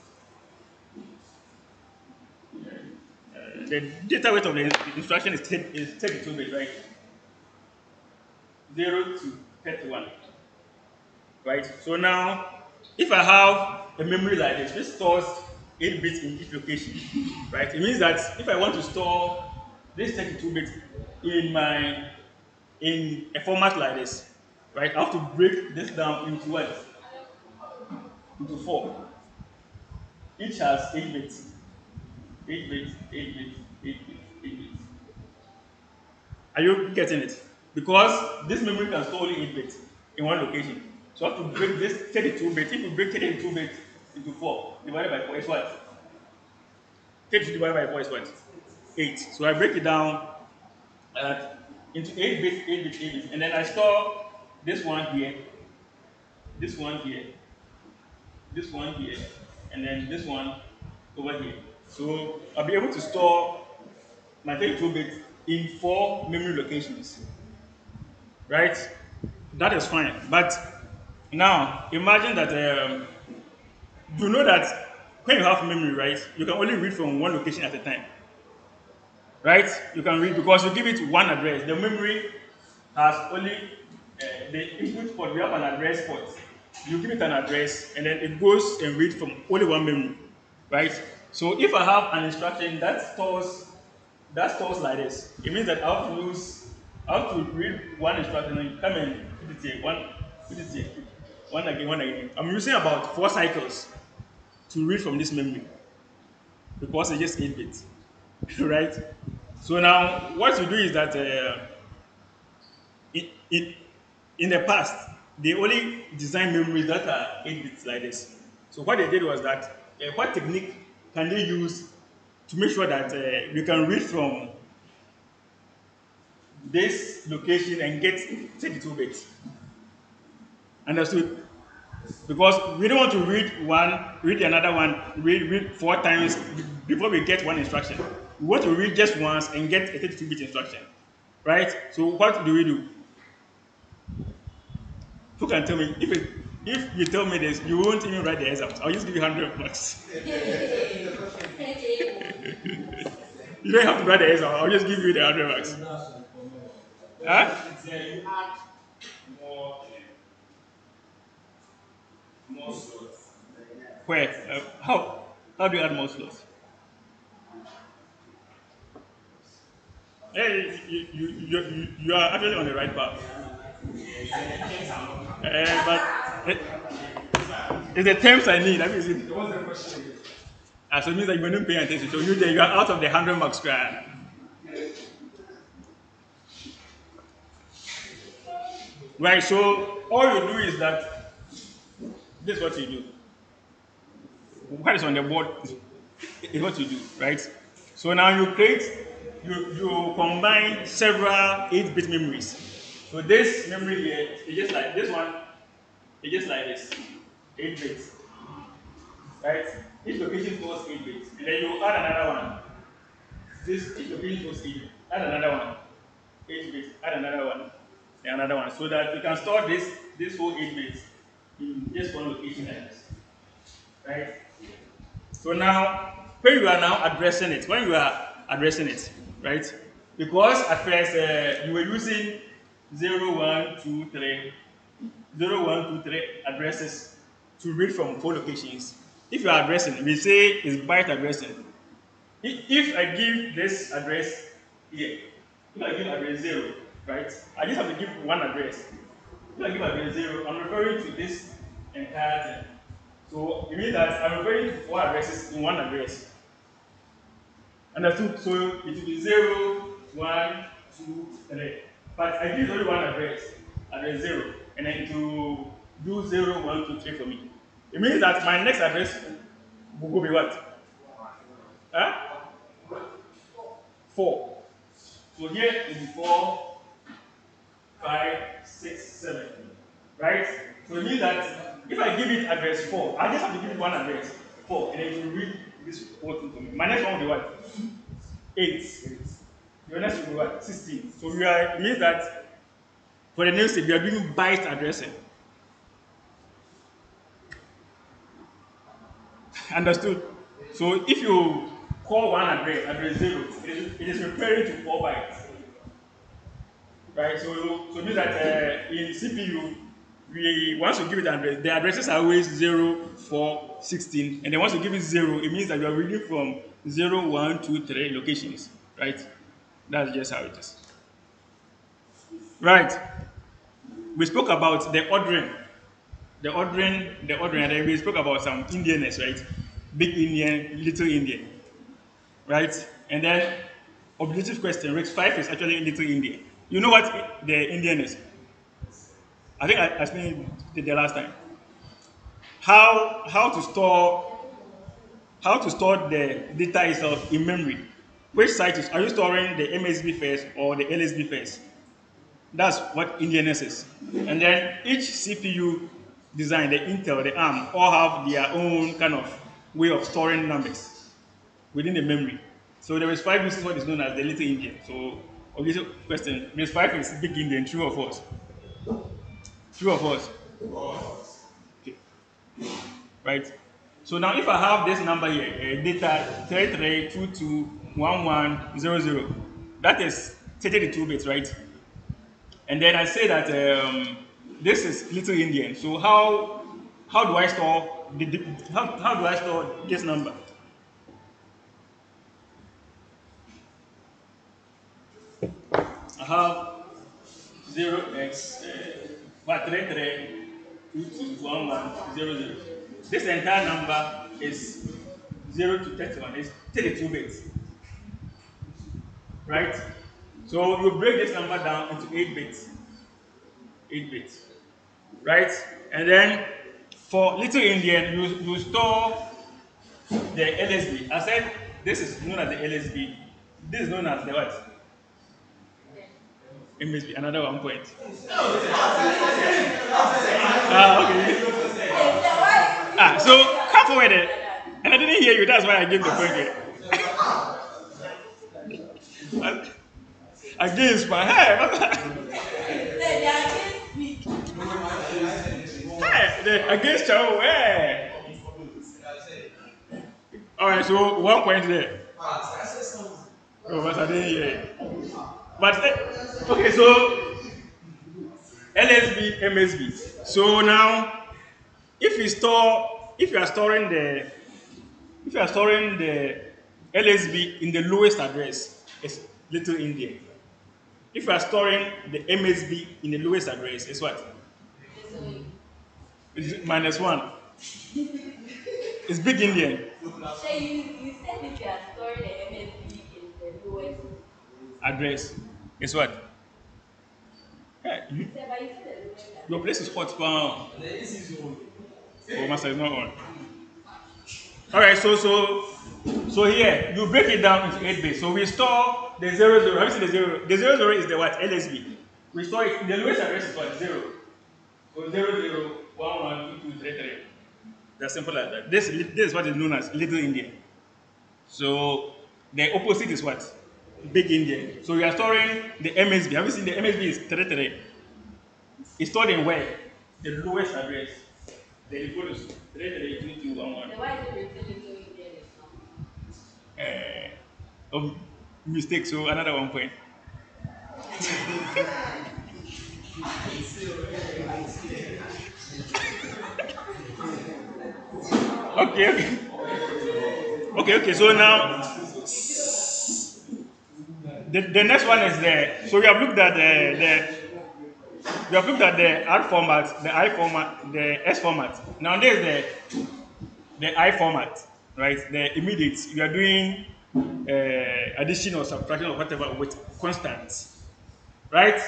The data weight of the instruction is 32 bits, right? 0 to 31, right? So now, if I have a memory like this, which stores 8 bits in each location, right? It means that if I want to store this 32 bits in a format like this, right? I have to break this down into what? Into four. Each has 8 bits. 8 bits, 8 bits, 8 bits, 8 bits. Are you getting it? Because this memory can store only 8 bits in one location. So I have to break this 32 bits. If you break 32 bits into 4, divided by 4 is what? 32 divided by 4 is what? 8. So I break it down into 8 bits, 8 bits, 8 bits. And then I store this one here, this one here, this one here, and then this one over here. So I'll be able to store my 32 bits in 4 memory locations, right? That is fine. But now imagine that you know that when you have memory, right, you can only read from one location at a time, right? You can read because you give it one address. The memory has only the input port. We have an address port. You give it an address, and then it goes and reads from only one memory, right? So if I have an instruction that stores like this, it means that I have to read one instruction and come and put it here, put it here, one again. I'm using about 4 cycles to read from this memory because it's just 8 bits, right? So now what you do is that in, in the past, they only designed memories that are 8 bits like this. So what they did was that what technique can they use to make sure that we can read from this location and get 32 bits? Understood? Because we don't want to read another one, read 4 times before we get one instruction. We want to read just once and get a 32-bit instruction, right? So what do we do? Who can tell me? If you tell me this, you won't even write the exam. I'll just give you 100 bucks. You don't have to write the exam. I'll just give you the 100 bucks. Huh? Where? How do you add more slots? Hey, you are actually on the right path. But it's the terms I need. That means it. So it means that you don't pay attention. So you are out of the 100 marks square. Right. So all you do is that this is what you do. What is on the board is what you do, right? So now you combine several 8-bit memories. So this memory here is just like this one, it's just like this, 8 bits, right? Each location stores 8 bits, and then you add another one. Each location stores 8 bits, add another one, 8 bits, add another one, and another one, so that you can store this whole 8 bits in just one location like this, right? So now, when you are now addressing it, right? Because at first you were using 0, 1, 2, 3, 0, 1, 2, 3 addresses to read from 4 locations. If you are addressing, we say it's byte addressing. If I give this address here, if I give address 0, right? I just have to give one address. If I give address 0, I'm referring to this entire thing. So it means that I'm referring to 4 addresses in one address. Understood? So it will be 0, 1, 2, 3. But I give only one address 0, and then it will do 0, 1, 2, 3 for me. It means that my next address will be what? Huh? 4. So here is 4, 5, 6, 7. Right? So it means that if I give it address 4, I just have to give it one address 4, and then it will read this whole thing for me. My next one will be what? 8. Your next will be what? 16. So it means that for the next step, we are doing byte addressing. Understood? So if you call one address 0, it is referring to 4 bytes. Right? So it means that in CPU, once you give it an address, the addresses are always 0, 4, 16, and then once you give it 0, it means that you are reading from 0, 1, 2, 3 locations. Right? That's just how it is. Right? We spoke about the ordering, and then we spoke about some Indianness, right? Big Indian, little Indian, right? And then objective question, RISC 5 is actually little Indian. You know what the Indian is? I think I explained it the last time. How to store the data itself in memory. Which site are you storing the MSB first or the LSB first? That's what Indianness is. And then each CPU design, the Intel, the ARM, all have their own kind of way of storing numbers within the memory. So there is 5 uses what is known as the little Indian. So, okay, so question: Base 5 is big Indian, true or false? True or false? Okay, right. So now if I have this number here, data 33221100, that is 32 bits, right? And then I say that this is little Indian. So how do I store how do I store this number? I have 0x 33221100. This entire number is 0 to 31. It's 32 bits, right? So you break this number down into 8 bits, 8 bits, right? And then for little Indian, you store the LSB. I said this is known as the LSB. This is known as the what? MSB. Another 1 point. Okay. So come forward there. And I didn't hear you. That's why I gave the point here. Against my hey, against Chao. Hey. All right. So 1 point there. Oh, but I didn't hear it. But okay, so LSB, MSB. So now, if you are storing the LSB in the lowest address, it's little Indian. If you are storing the MSB in the lowest address, it's what? It's -1. It's big Indian. So you said if you are storing the MSB in the lowest Address. It's what? Hey, your place is hot, oh, master is not on. All right, so here you break it down into 8 bits. So we store the 00. Have you seen the 0? The 00 is the what? LSB. We store it. The lowest address is what? 0. So 00112233. That's simple as that. This is what is known as little Indian. So the opposite is what? Big Indian. So we are storing the MSB. Have you seen the MSB is 33? It's stored in where? The lowest address. The default is 332211. Then why is it written little Indian? Mistake, so another 1 point. Okay. So now the next one is there. So we have looked at the R format, the I format, the S format. Now there's the I format, right? The immediate. You are doing addition or subtraction or whatever with constants, right?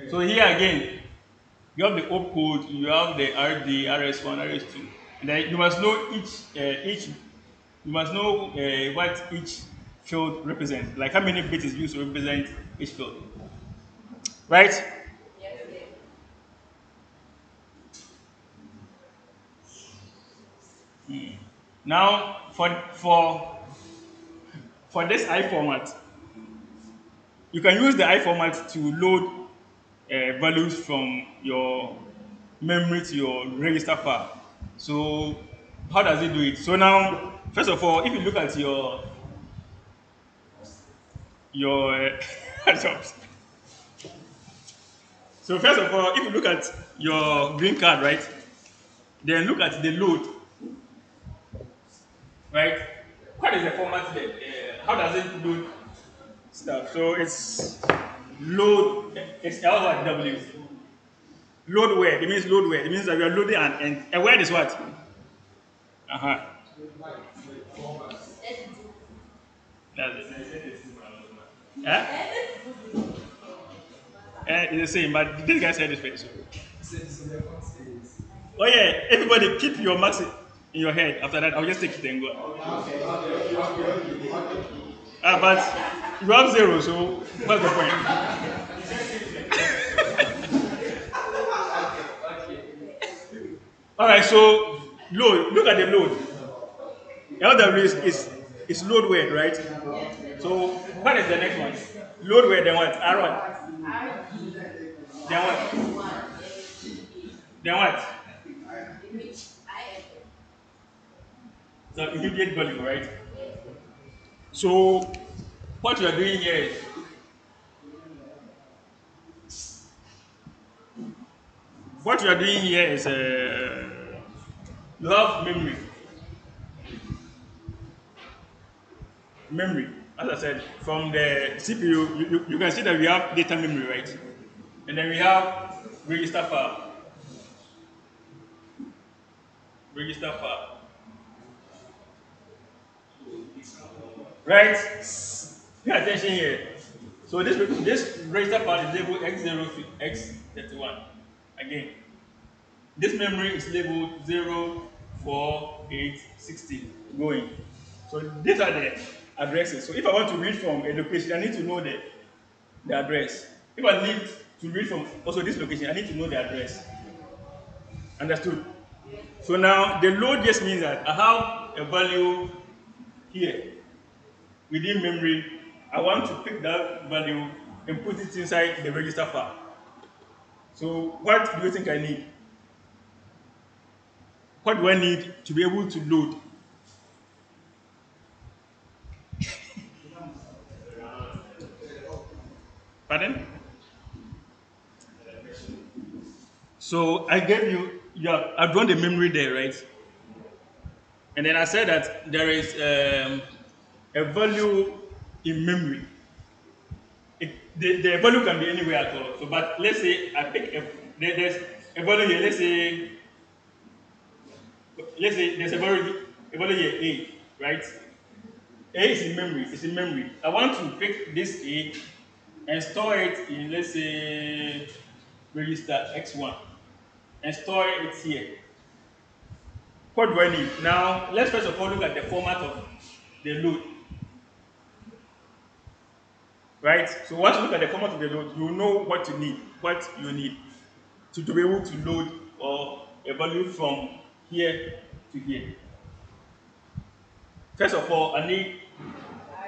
So here again, you have the opcode, you have the RD, RS1, RS2. And then you must know what each field represents, like how many bits is used to represent each field, right? Yes. Now for this I format, you can use the I format to load values from your memory to your register file. So how does it do it? So now, first of all, if you look at your jobs. So first of all, if you look at your green card, right, then look at the load, right? What is the format there? How does it load stuff? So it's load, it's L or W. Load where? It means load where? It means that we are loading and where is what? That's it. It's the same, but this guy said this way. So. Oh yeah, everybody keep your marks in your head. After that, I'll just take it and go. But you have 0, so what's the point? All right, so load. Look at the load. LW is load word, right? So what is the next one? Load word, then what? R what? RD, Then what? RS1, MPA, Then what? IFM. So immediate value, right? Yes. So what you are doing here is what you are doing here is you have memory. As I said, from the CPU, you can see that we have data memory, right? And then we have register file, register file, right? Pay attention here. So this register file is labeled X0 to X31. Again, this memory is labeled 0, 4, 8, 16 going. So these are the addresses. So if I want to read from a location, I need to know the address. If I need to read from also this location, I need to know the address. Understood? So now the load just means that I have a value here within memory. I want to pick that value and put it inside the register file. So what do you think I need? What do I need to be able to load? Pardon? So I gave you, yeah, I've drawn the memory there, right? And then I said that there is a value in memory. The value can be anywhere at all. So, but let's say I pick there's a value here. Let's say there's a value here A, right? A is in memory. It's in memory. I want to pick this A and store it in, let's say, register X1 and store it here. What do I need? Now, let's first of all look at the format of the load, right? So once you look at the format of the load, you know what you need to be able to load or a value from here to here. First of all, I need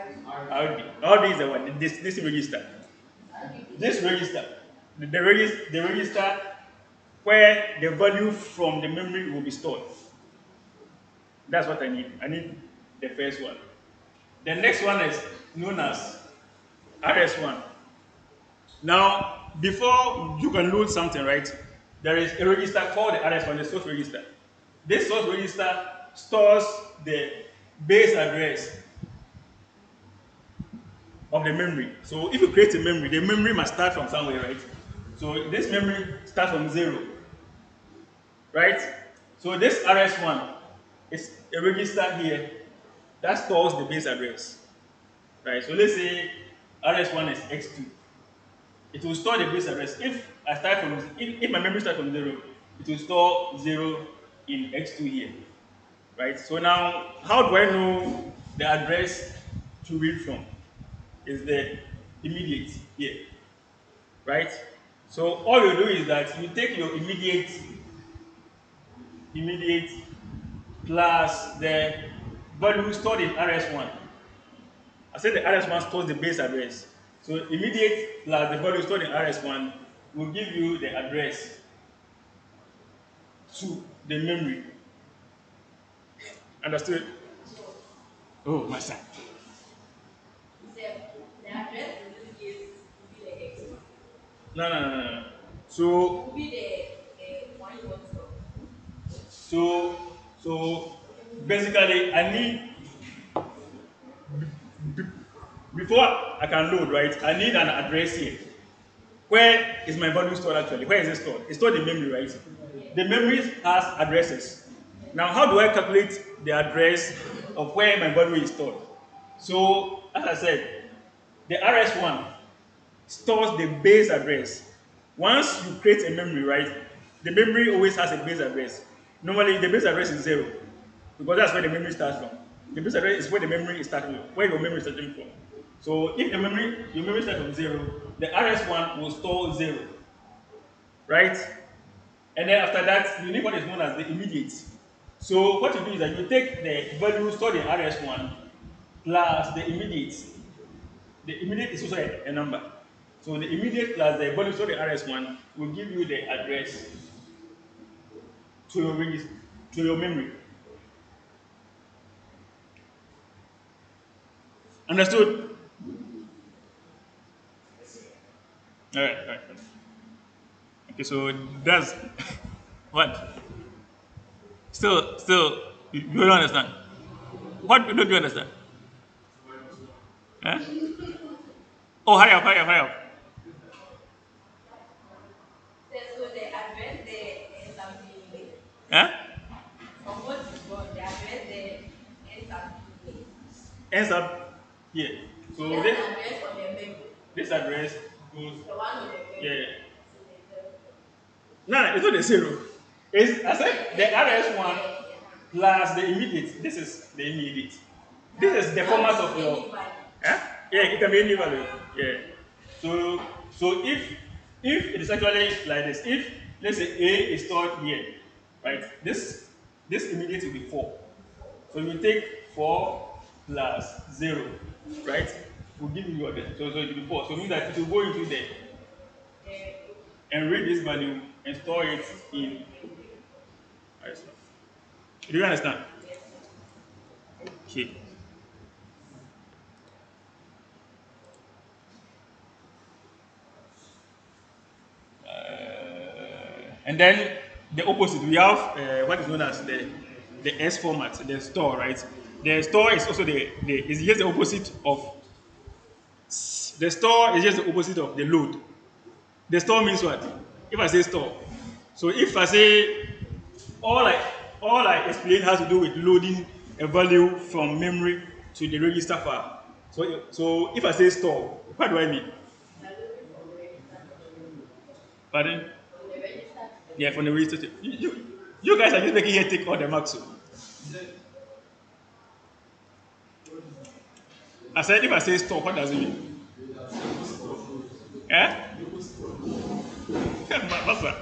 RD. RD is the one, this register. This register, the register where the value from the memory will be stored. That's what I need. I need the first one. The next one is known as RS1. Now, before you can load something, right, there is a register called the RS1, the source register. This source register stores the base address of the memory. So if you create a memory, the memory must start from somewhere, right? So this memory starts from 0, right? So this RS1 is a register here that stores the base address, right? So let's say RS1 is X2. It will store the base address. If my memory starts from 0, it will store 0 in X2 here, right? So now, how do I know the address to read from? Is the immediate here, right? So all you do is that you take your immediate plus the value stored in RS1. I said the RS1 stores the base address. So immediate plus the value stored in RS1 will give you the address to the memory. Understood? Oh, my son. He said the address in this case will be the X1. No, no, no, no. Will So, be the one you want to know. so, so basically, I need before I can load, right? I need an address here. Where is my value stored actually? Where is it stored? It's stored in memory, right? The memory has addresses. Now, how do I calculate the address of where my value is stored? So, as I said, the RS1 stores the base address. Once you create a memory, right, the memory always has a base address. Normally, the base address is 0 because that's where the memory starts from. The base address is where the memory is starting from, where your memory is starting from. So if your memory starts from 0, the RS1 will store 0, right? And then after that, you need what is known as the immediate. So what you do is that you take the value stored in RS1 plus the immediate. The immediate is also a number. So the immediate plus the value stored in RS1 will give you the address to your to your memory. Understood? All right. Okay, so that's what. Still, you don't understand. What don't you understand? Huh? Oh, hurry up. So the address there ends up being where? Huh? From what you got, the address there ends up being where? Ends up here. So That's the address on the memory. this address goes, The one on the memory. yeah. So the zero. No, it's not the zero. It's I said the RS1 Yeah. plus the immediate. This is the immediate. Now, This is the now format it's of your. any value. Huh? Yeah, it can be any value. Yeah. So if it is actually like this, if let's say A is stored here, right? This immediate will be 4. So you take 4 plus 0, right? Will give you your so it will be 4. So it means that it will go into there and read this value and store it in. Right. Do you understand? Okay. And then the opposite, we have what is known as the S format, the store, right? The store is also the is just the opposite of the store is just the opposite of the load. The store means what? If I say store, so if I say all I all I explain has to do with loading a value from memory to the register file. So if I say store, what do I mean? You're looking from the register to the memory. Pardon? From the register to the Yeah, memory. from the register. You guys are just making here take all the marks. So. I said if I say store, what does it mean? Eh? Master.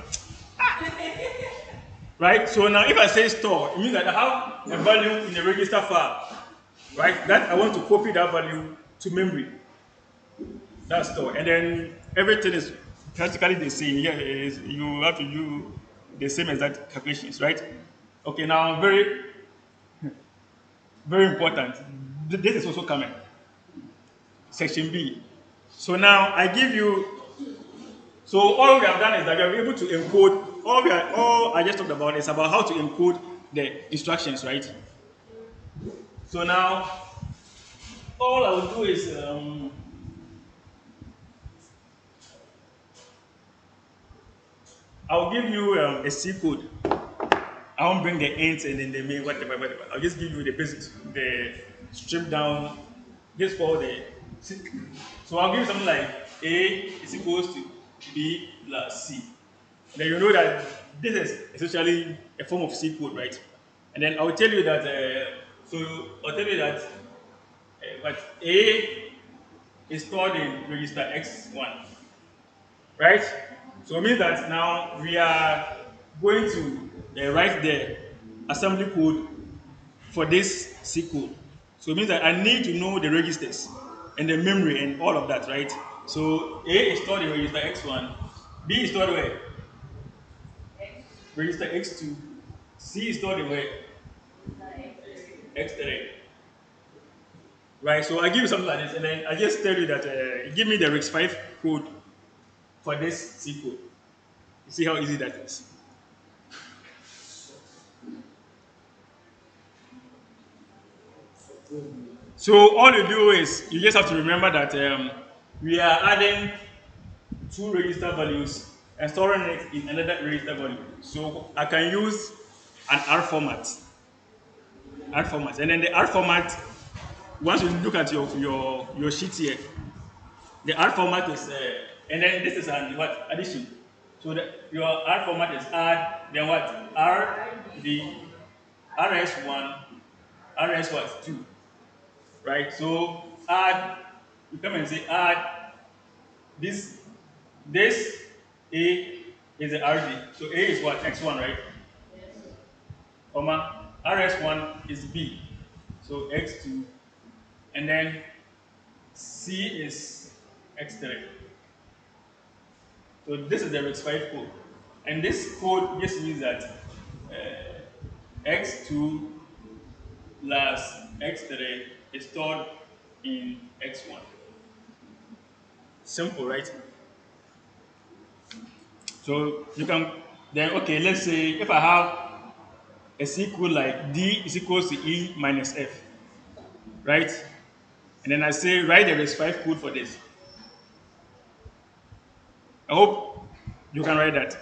Right? So now if I say store, it means that I have a value in the register file. Right? That I want to copy that value to memory. That's store. And then everything is practically the same. Yeah, you have to do the same exact calculations, right? Okay, now very important. This is also coming. Section B. So now I give you. So all we have done is that we are able to encode. All I just talked about is about how to encode the instructions, right? So now all I will do is I'll give you a C code. I won't bring the ends and then the main whatever. I'll just give you the basics, the strip down. Just for the. So I'll give you something like A is equals to B plus C. Then you know that this is essentially a form of C code, right? And then I'll tell you that. So I'll tell you that what A is stored in register X1, right? So it means that now we are going to write the assembly code for this C code. So it means that I need to know the registers and the memory and all of that, right? So A is stored in register X1, B is stored where? Register X2, C is stored in where? X3. Right, so I give you something like this, and then I just tell you that give me the RISC-V code for this C code. You see how easy that is. So all you do is you just have to remember that we are adding two register values and storing it in another register value. So I can use an R format, and then the R format. Once you look at your sheet here, the R format is, and then this is an what addition. So your R format is add, then what R the RS1, RS what 2, right? So add, you come and say add this this A is the RD. So A is what X1, right? Comma. RS1 is B, so X2, and then C is X3. So this is the RISC-V code. And this code just means that X2 plus X3 is stored in X1. Simple, right? So you can then, okay, let's say if I have a C code like D is equals to E minus F, right? And then I say write the RISC-V code for this. I hope you can write that.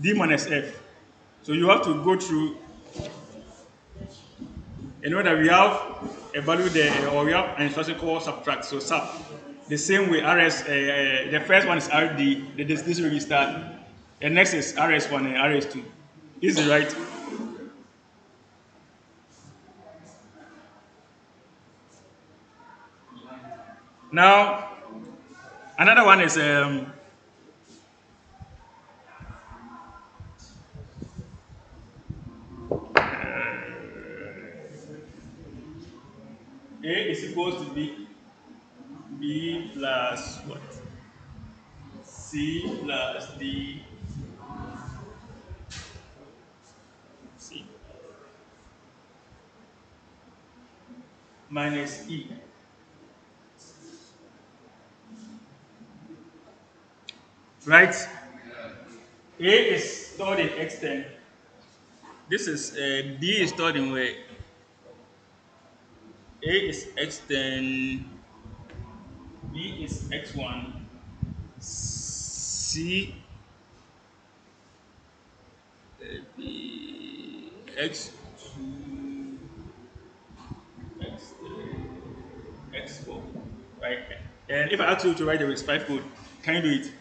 D minus F. So you have to go through, you know that we have a value there, or we have an instruction called subtract, so sub. The same way RS, the first one is RD, the destination register, the next is RS1 and RS2. Easy, right? Now, another one is A is equals to B plus what? C plus D, C minus E, right? A is stored in X10. This is D is stored in where? A is X10, B is X1, C B X2, X3, X4, right? And if I ask you to write the RISC-V code, can you do it?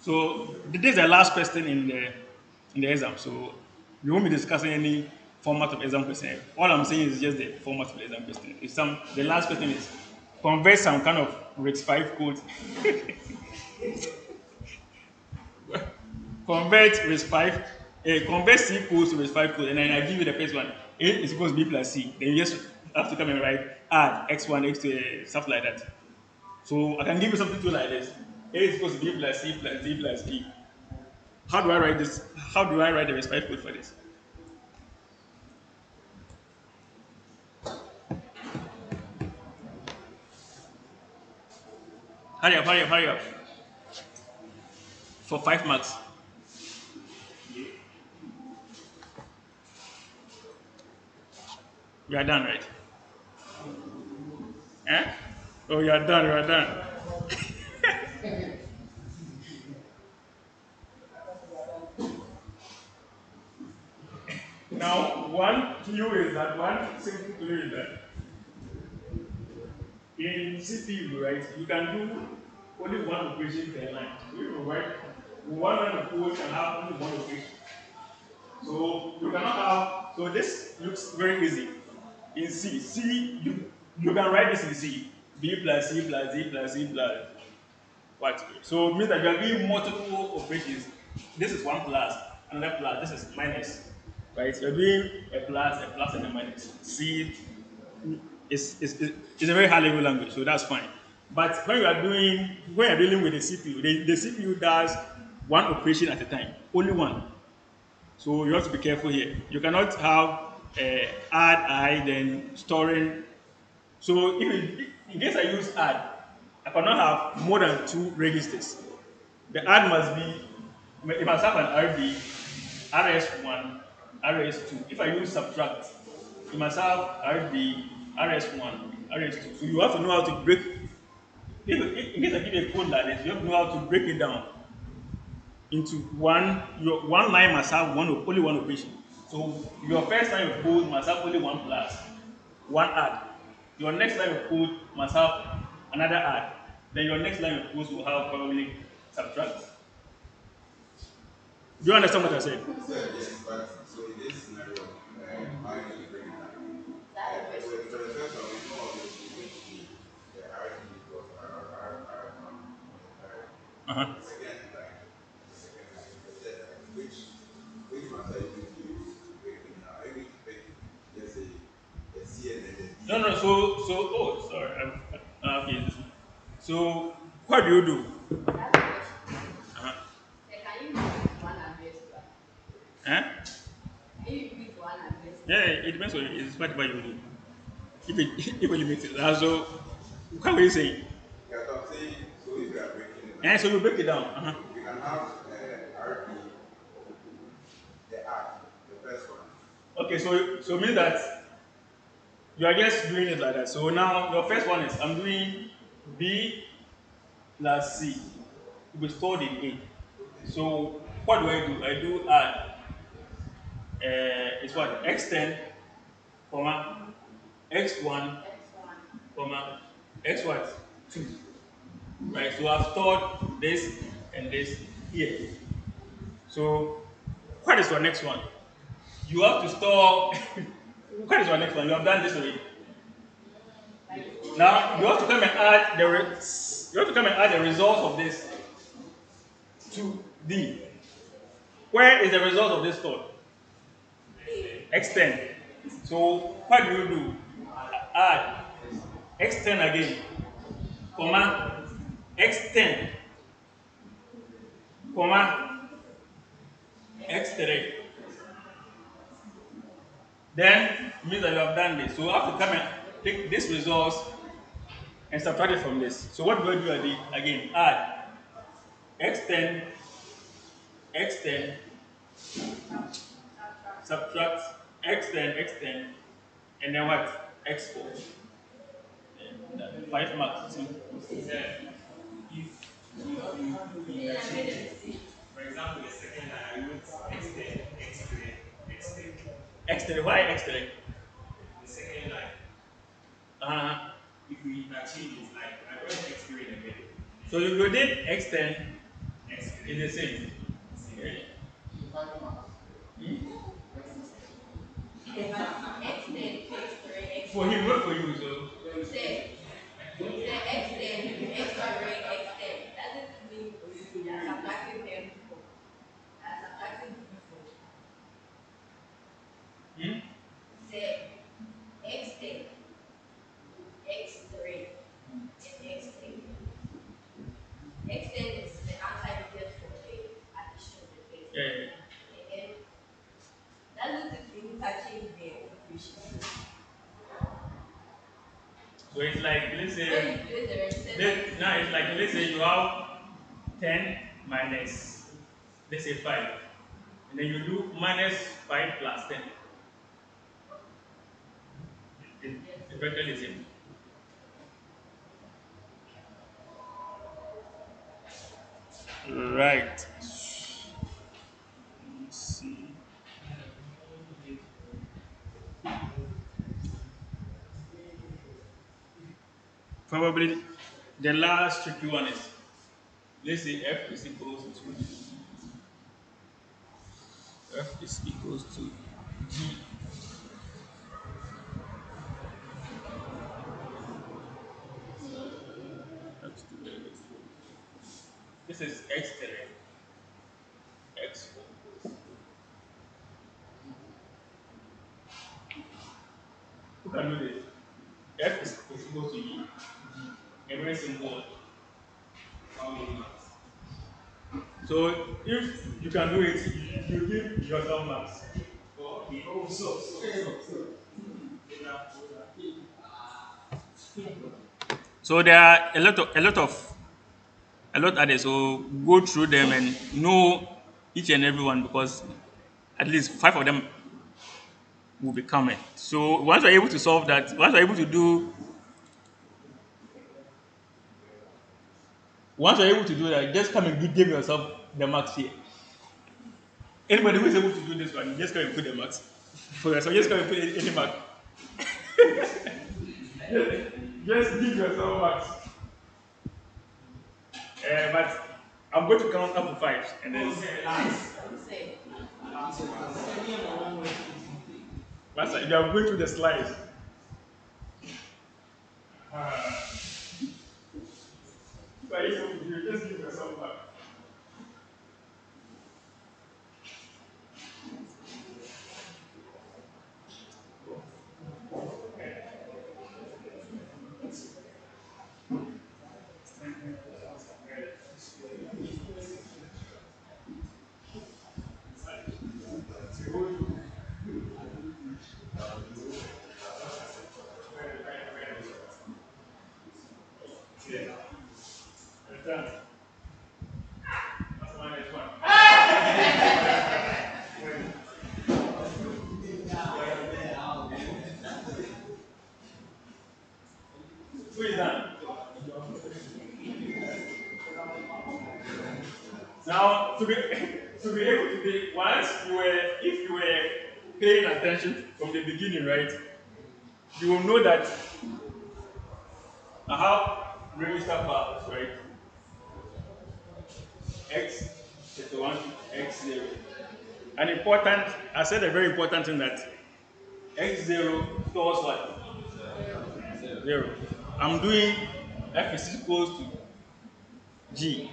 So this is the last question in the exam. So we won't be discussing any format of exam question. All I'm saying is just the format of the exam question. If the last question is convert some kind of RISC-V code, convert RISC-V, convert C code to RISC-V code, and then I give you the first one. A is equals B plus C. Then you just have to come and write add X1, X2, stuff like that. So I can give you something to like this. A is equals to B plus C plus D plus E. How do I write this? How do I write the RISC-V code for this? Hurry up, hurry up, hurry up. For 5 marks. You are done, right? Eh? Oh, you are done, you are done. Now, one clue is that, one simple clue is that in CPU, right, you can do only one operation per line. So if you write one line of code can have only one operation. So you cannot have, so this looks very easy. In C, you can write this in C. B plus C plus D plus C plus what? So it means that you are doing multiple operations. This is one plus, another plus, this is minus. Right? You're doing a plus, and a minus. C is a very high level language, so that's fine. But when you're dealing with the CPU, the CPU does one operation at a time, only one. So you have to be careful here. You cannot have add I then storing. So in case I use add, I cannot have more than two registers. The add must be, it must have an RD, RS1, RS2. If I use subtract, it must have RD, RS1, RS2. So you have to know how to break. In case I give you a code like this, you have to know how to break it down into one. Your one line must have only one operation. So your first line of code must have only one plus, one add. Your next line of code must have another add. Then your next line of code will have probably subtract. Do you understand what I said? Is that a question? Uh-huh. No, no. Oh, sorry. Okay. So, what do you do? I have a question. Uh-huh. Can you repeat one address to another? Eh? Can you repeat one address to Yeah, another? it depends on it's whatever you do. If it if it limits it, so what will you say? And so you break it down. Uh-huh. Okay, so means that you are just doing it like that. So now your first one is I'm doing B plus C. It will be stored in A. So what do I do? I do add. It's what x10, comma x1, X1. comma x what 2. Right. So I've stored this and this here. So what is your next one? You have to store. What is your next one? You have done this already. Like Now you have to come and add you have to come and add the result of this to D. Where is the result of this stored? A. X10. So what do you do? Add X10 again, comma X10, comma X3. Then it means that you have done this. So you have to come and take this result and subtract it from this. So what do I do again? Add X10, X10, subtract X10, X10, and then what? X4. And that 5 marks. Then I made a mistake. X3, why X3? Uh, so you did X10 in the same. Okay. X10, X3, For X10. him, not for you. So Say, say X10, X3, X10. That doesn't mean you are subtracting them before. You are subtracting before. hmm? Say X10, X3, and X10. X10 is the answer you get for the addition of the Yeah, X10. yeah, yeah. And then that doesn't mean touching the equation. So it's like let's When say you place the register, now it's like let's say you have 10 minus let's say 5. And then you do minus 5 plus 10. yes. It's practically the same. Right. Let's see. Probably the last tricky one is let's say f is equals to f is equals to g x to the this is x3 x4. Who can do this? F is equal to e. A very simple. So if you can do it, you give yourself marks. So there are a lot others. So go through them and know each and every one because at least 5 of them will be coming. So once you're able to solve that, once you're able to do that, just come and give yourself the marks here. Anybody who is able to do this one, just come and put the marks for yourself. Just come and put any mark. Just give yourself marks. But I'm going to count up to 5 and then Say, Master, if you are going through the slides, but you just give yourself Who is that? Now, to be able to be, once you were, if you were paying attention from the beginning, right, you will know that how register files, right, x is to 1 to x 0. An important, I said a very important thing that x 0 stores what? 0. I'm doing f is equals to g.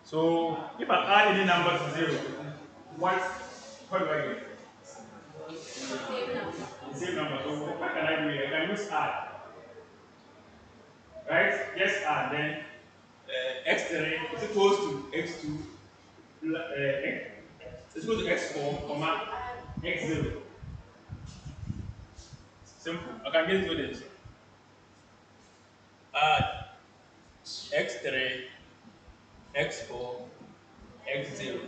So if I add any number to 0, what do I get? The same number. The same number. So what can I do here? I can use add, right? Just add. Then x3 is equals to x2, is equals to x4, comma x0. Simple. I can just do this. Add x3, x4, x0.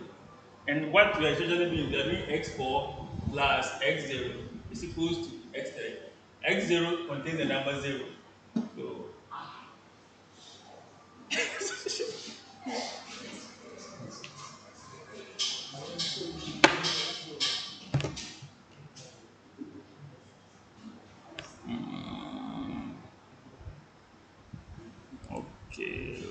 And what we are usually doing, we are doing x4 plus x0 is equals to x3. X0 contains the number 0. So, okay.